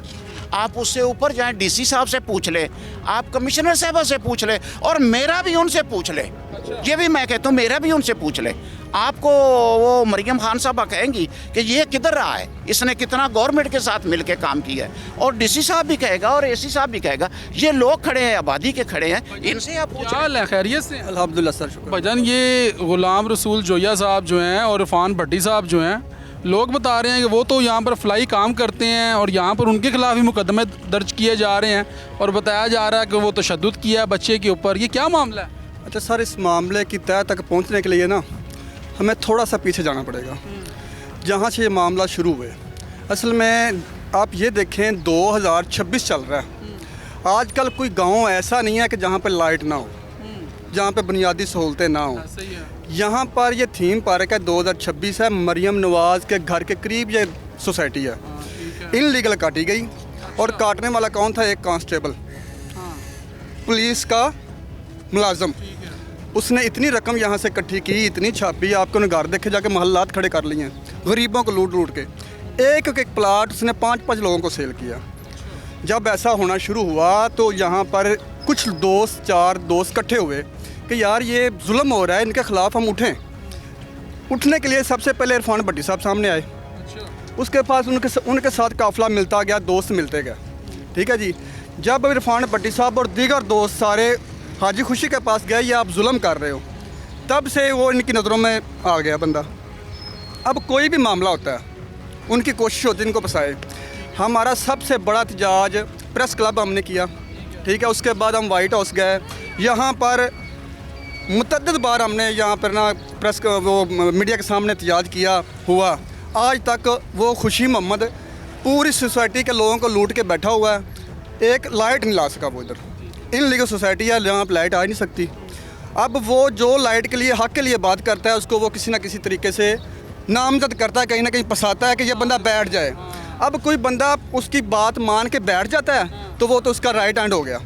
आप उससे ऊपर जाएं, DC साहब से पूछ लें, आप कमिश्नर साहब से पूछ लें, और मेरा भी उनसे पूछ लें। ये भी मैं कहता हूँ, मेरा भी उनसे पूछ लें। आपको वो मरियम खान साहबा कहेंगी कि ये किधर रहा है, इसने कितना गवर्नमेंट के साथ मिलकर काम किया है, और DC साहब भी कहेगा और AC साहब भी कहेगा। ये लोग खड़े हैं, आबादी के खड़े हैं, इनसे आप पूछ क्या खैरियत से? अल्हम्दुलिल्लाह सर, भाईजान, ये गुलाम रसूल जोया साहब जो हैं और इरफान भट्टी साहब जो हैं, लोग बता रहे हैं कि वो तो यहाँ पर फ्लाई काम करते हैं और यहाँ पर उनके खिलाफ ही मुकदमे दर्ज किए जा रहे हैं, और बताया जा रहा है कि वो तशद्दुद किया है बच्चे के ऊपर। ये क्या मामला है? अच्छा सर, इस मामले की तह तक पहुंचने के लिए ना हमें थोड़ा सा पीछे जाना पड़ेगा, जहां से ये मामला शुरू हुए। असल में आप ये देखें, 2026 चल रहा है। आजकल कोई गांव ऐसा नहीं है कि जहां पर लाइट ना हो, जहां पर बुनियादी सहूलतें ना हो। यहाँ पर ये थीम पार्क है, 2026 है। मरियम नवाज़ के घर के करीब ये सोसाइटी है। इनलीगल काटी गई, और काटने वाला कौन था? एक कांस्टेबल, पुलिस का मुलाजम। उसने इतनी रकम यहाँ से इकट्ठी की, इतनी छापी, आपको नगार देखे जाके महल्लात खड़े कर लिए हैं, गरीबों को लूट लूट के। एक एक प्लाट उसने 5-5 लोगों को सेल किया। जब ऐसा होना शुरू हुआ तो यहाँ पर कुछ दोस्त, 4 दोस्त इकट्ठे हुए कि यार ये जुल्म हो रहा है, इनके ख़िलाफ़ हम उठें। उठने के लिए सबसे पहले इरफान भट्टी साहब सामने आए। उसके पास उनके साथ काफ़िला मिलता गया, दोस्त मिलते गए, ठीक है जी। जब इरफान भट्टी साहब और दीगर दोस्त सारे हाजी खुशी के पास गए, ये आप जुल्म कर रहे हो, तब से वो इनकी नज़रों में आ गया बंदा। अब कोई भी मामला होता है, उनकी कोशिश होती है इनको फंसाए। हमारा सबसे बड़ा एहतजाज प्रेस क्लब हमने किया, ठीक है। उसके बाद हम वाइट हाउस गए, यहाँ पर मुतअद्दिद बार हमने यहाँ पर ना प्रेस वो मीडिया के सामने एहतजाज किया हुआ। आज तक वो खुशी मोहम्मद पूरी सोसाइटी के लोगों को लूट के बैठा हुआ है, एक लाइट नहीं ला सका वो इधर। इन लीगल सोसाइटी है जहाँ पर लाइट आ नहीं सकती। अब वो जो लाइट के लिए, हक के लिए बात करता है, उसको वो किसी ना किसी तरीके से नामजद करता है, कहीं ना कहीं फंसाता है कि ये बंदा बैठ जाए। अब कोई बंदा उसकी बात मान के बैठ जाता है तो वो तो उसका राइट हैंड हो गया,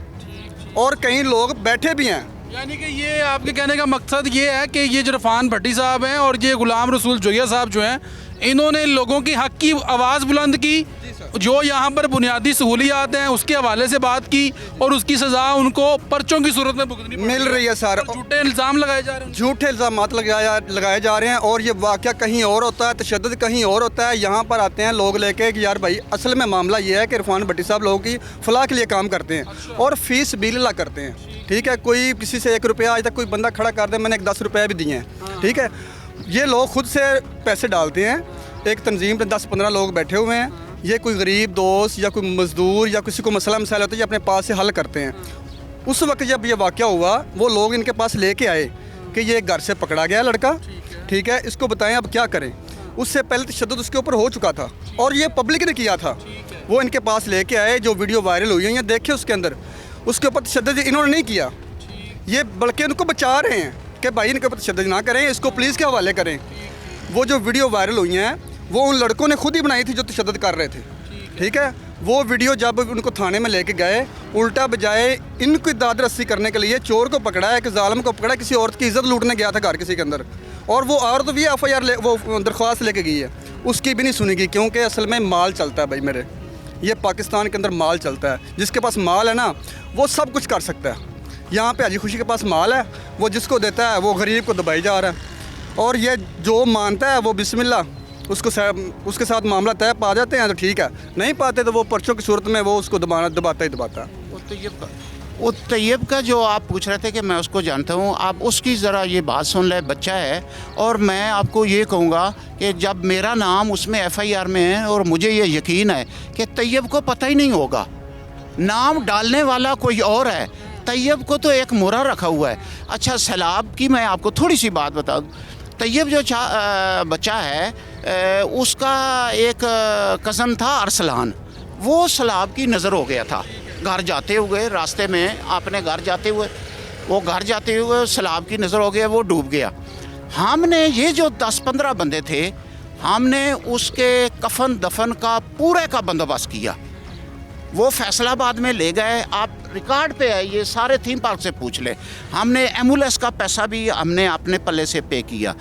और कई लोग बैठे भी हैं। यानी कि ये आपके कहने का मकसद ये है कि ये जो इरफान भट्टी साहब हैं और ये गुलाम रसूल जोया साहब जो हैं, इन्होंने लोगों की हक की आवाज़ बुलंद की, जो यहाँ पर बुनियादी सहूलियात हैं उसके हवाले से बात की, और उसकी सज़ा उनको पर्चों की सूरत में भुगतनी मिल रही है सर। झूठे इल्ज़ाम लगाए जा रहे हैं, झूठे इल्ज़ाम लगाए जा रहे हैं, और ये वाक़या कहीं और होता है, तशद्दुद कहीं और होता है। यहाँ पर आते हैं लोग लेके कि यार भाई असल में मामला ये है कि इरफान भट्टी साहब लोगों की फलाह के लिए काम करते हैं और फीस बिल्ला करते हैं, ठीक है। कोई किसी से 1 रुपया आज तक कोई बंदा खड़ा कर दे, मैंने 10 रुपये भी दिए हैं, ठीक है। ये लोग खुद से पैसे डालते हैं, एक तंजीम में 10-15 लोग बैठे हुए हैं, ये कोई गरीब दोस्त या कोई मज़दूर या किसी को मसला मसाइल होता है, ये अपने पास से हल करते हैं। उस वक्त जब ये वाक़या हुआ, वो लोग इनके पास लेके आए कि ये घर से पकड़ा गया लड़का, ठीक है, इसको बताएं अब क्या करें। उससे पहले तशद्दुद उसके ऊपर हो चुका था और ये पब्लिक ने किया था। वो इनके पास लेके आए, जो वीडियो वायरल हुई है, ये देखे उसके अंदर, उसके ऊपर तशद्दुद इन्होंने नहीं किया, ये बल्कि उनको बचा रहे हैं कि भाई इनके ऊपर तशद्दुद ना करें, इसको पुलिस के हवाले करें। वो जो वीडियो वायरल हुई हैं वो उन लड़कों ने खुद ही बनाई थी जो तशद्दुद कर रहे थे, ठीक है। वो वीडियो जब उनको थाने में लेके गए, उल्टा बजाय इनको दाद रस्सी करने के लिए चोर को पकड़ा है, एक जालिम को पकड़ा, किसी औरत की इज्जत लूटने गया था घर किसी के अंदर, और वो औरत भी FIR वो दरख्वास्त लेके गई है, उसकी भी नहीं सुनेगी, क्योंकि असल में माल चलता है भाई मेरे, ये पाकिस्तान के अंदर माल चलता है। जिसके पास माल है ना वो सब कुछ कर सकता है। यहाँ पे हाजी खुशी के पास माल है, वो जिसको देता है वो गरीब को दबाई जा रहा है, और ये जो मानता है वो बिस्मिल्लाह उसके साथ मामला तय पा जाते हैं तो ठीक है, नहीं पाते तो वो पर्चों की सूरत में वो उसको दबाता ही दबाता है। वो तैयब का जो आप पूछ रहे थे कि मैं उसको जानता हूँ, आप उसकी ज़रा ये बात सुन लें। बच्चा है, और मैं आपको ये कहूँगा कि जब मेरा नाम उसमें FIR में है और मुझे ये यकीन है कि तैयब को पता ही नहीं होगा, नाम डालने वाला कोई और है, तैयब को तो एक मोहरा रखा हुआ है। अच्छा, सैलाब की मैं आपको थोड़ी सी बात बता दूँ। तैयब जो बच्चा है उसका एक कज़न था अरसलान, वो सैलाब की नज़र हो गया था घर जाते हुए, रास्ते में अपने घर जाते हुए सैलाब की नज़र हो गया, वो डूब गया। हमने ये जो 10-15 बंदे थे, हमने उसके कफन दफन का पूरे का बंदोबस्त किया। वो फैसलाबाद में ले गए, आप रिकॉर्ड पे है, ये सारे थीम पार्क से पूछ ले। हमने एम्बुलेंस का पैसा भी हमने अपने पल्ले से पे किया।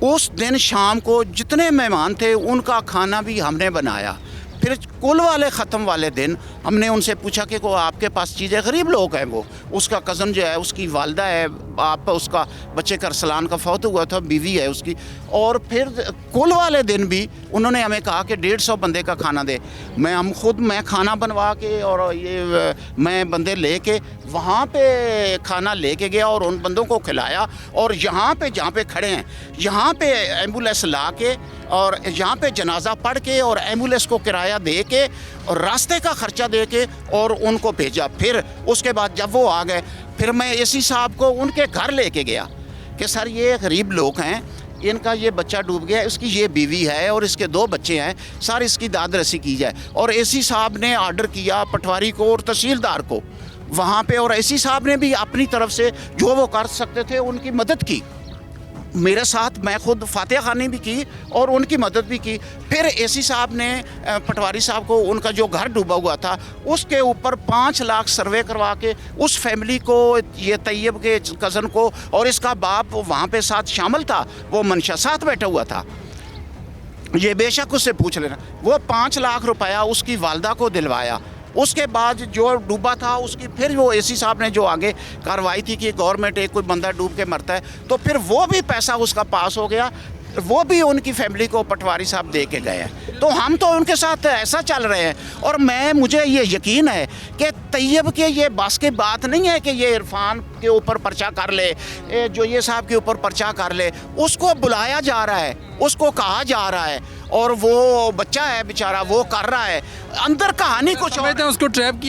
उस दिन शाम को जितने मेहमान थे उनका खाना भी हमने बनाया। फिर कुल वाले ख़त्म वाले दिन हमने उनसे पूछा कि को आपके पास चीज़ें, गरीब लोग हैं वो, उसका कज़न जो है, उसकी वालदा है, आप उसका बच्चे का अरसलान का फौत हुआ था, बीवी है उसकी। और फिर कुल वाले दिन भी उन्होंने हमें कहा कि 150 बंदे का खाना दे। मैं खाना बनवा के और ये मैं बंदे लेके वहाँ पे खाना लेके गया और उन बंदों को खिलाया। और यहाँ पे जहाँ पे खड़े हैं, यहाँ पे एम्बुलेंस ला के और यहाँ पे जनाजा पढ़ के और एम्बुलेंस को किराया दे के और रास्ते का ख़र्चा दे के और उनको भेजा। फिर उसके बाद जब वो आ गए, फिर मैं AC साहब को उनके घर लेके गया कि सर ये गरीब लोग हैं, इनका ये बच्चा डूब गया, इसकी ये बीवी है और इसके 2 बच्चे हैं, सर इसकी दाद रसी की जाए। और AC साहब ने आर्डर किया पटवारी को और तहसीलदार को वहाँ पे, और AC साहब ने भी अपनी तरफ से जो वो कर सकते थे उनकी मदद की। मेरे साथ मैं खुद फातिहा खानी भी की और उनकी मदद भी की। फिर AC साहब ने पटवारी साहब को उनका जो घर डूबा हुआ था उसके ऊपर 5 लाख सर्वे करवा के उस फैमिली को, ये तैयब के कज़न को, और इसका बाप वहाँ पे साथ शामिल था, वो मंशा साथ बैठा हुआ था, ये बेशक उससे पूछ लेना, वो 5 लाख रुपया उसकी वालदा को दिलवाया। उसके बाद जो डूबा था उसकी फिर वो AC साहब ने जो आगे कार्रवाई थी कि गवर्नमेंट एक कोई बंदा डूब के मरता है तो फिर वो भी पैसा उसका पास हो गया, वो भी उनकी फैमिली को पटवारी साहब दे के गए हैं। तो हम तो उनके साथ ऐसा चल रहे हैं। और मुझे ये यकीन है कि तैयब के ये बस की बात नहीं है कि ये इरफान के ऊपर पर्चा कर ले, जो ये साहब के ऊपर पर्चा कर ले। उसको बुलाया जा रहा है, उसको कहा जा रहा है, और वो बच्चा है बेचारा, वो कर रहा है। अंदर कहानी कुछ और है, उसको ट्रैप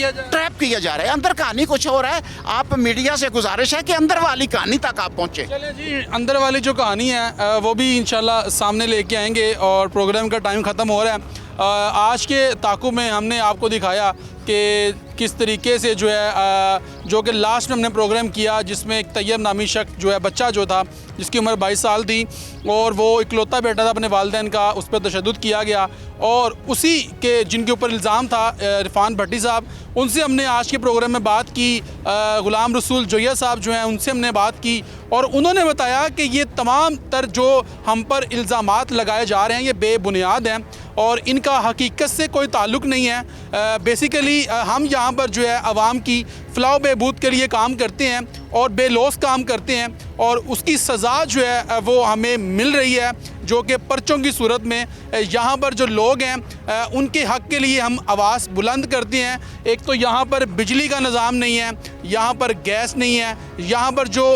किया जा रहा है, अंदर कहानी कुछ और है। आप मीडिया से गुजारिश है कि अंदर वाली कहानी तक आप पहुँचे। चलिए जी, अंदर वाली जो कहानी है वो भी इंशाल्लाह सामने लेके आएंगे। और प्रोग्राम का टाइम ख़त्म हो रहा है। आज के ताक़ुब में हमने आपको दिखाया कि किस तरीके से जो है जो कि लास्ट में हमने प्रोग्राम किया, जिसमें एक तैयब नामी शख्स जो है, बच्चा जो था जिसकी उम्र 22 साल थी, और वो इकलौता बेटा था अपने वालिदैन का, उस पर तशद्दुद किया गया। और उसी के जिनके ऊपर इल्ज़ाम था इरफान भट्टी साहब, उनसे हमने आज के प्रोग्राम में बात की। ग़ुलाम रसूल जोया साहब जो हैं, उनसे हमने बात की, और उन्होंने बताया कि ये तमाम तर जो हम पर इल्ज़ामात लगाए जा रहे हैं ये बेबुनियाद हैं और इनका हकीकत से कोई ताल्लुक़ नहीं है। बेसिकली हम यहाँ पर जो है आवाम की फ़लाह बहबूद के लिए काम करते हैं और बेलौस काम करते हैं, और उसकी सज़ा जो है वो हमें मिल रही है, जो कि पर्चों की सूरत में। यहाँ पर जो लोग हैं उनके हक़ के लिए हम आवाज़ बुलंद करते हैं। एक तो यहाँ पर बिजली का निज़ाम नहीं है, यहाँ पर गैस नहीं है, यहाँ पर जो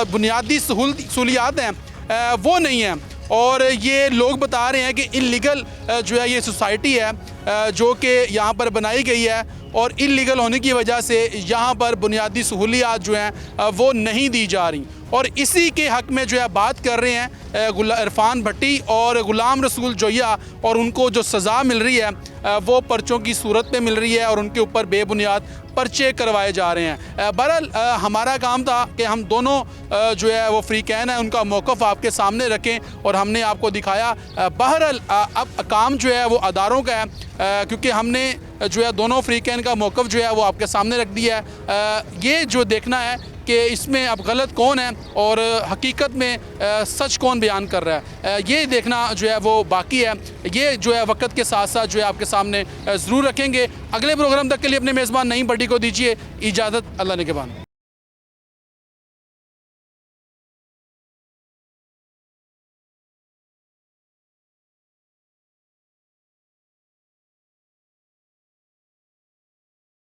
बुनियादी सहूलियात हैं वो नहीं हैं। और ये लोग बता रहे हैं कि इल्लीगल जो है ये सोसाइटी है जो कि यहाँ पर बनाई गई है, और इल्लीगल होने की वजह से यहाँ पर बुनियादी सहूलियात जो हैं वो नहीं दी जा रही। और इसी के हक़ में जो है बात कर रहे हैं इरफान भट्टी और ग़ुलाम रसूल जोया, और उनको जो सज़ा मिल रही है वो पर्चों की सूरत में मिल रही है, और उनके ऊपर बेबुनियाद पर्चे करवाए जा रहे हैं। बहरहाल हमारा काम था कि हम दोनों जो है वो फ़रीक़ैन है उनका मौक़िफ़ आपके सामने रखें, और हमने आपको दिखाया। बहरहाल अब काम जो है वो अदारों का है, क्योंकि हमने जो है दोनों फ़रीक़ैन का मौक़िफ़ जो है वो आपके सामने रख दिया है। ये जो देखना है कि इसमें अब गलत कौन है और हकीकत में सच कौन बयान कर रहा है, ये देखना जो है वो बाकी है। ये जो है वक्त के साथ साथ जो है आपके सामने ज़रूर रखेंगे। अगले प्रोग्राम तक के लिए अपने मेज़बान नईम भट्टी को दीजिए इजाज़त। अल्लाह ने के बाद।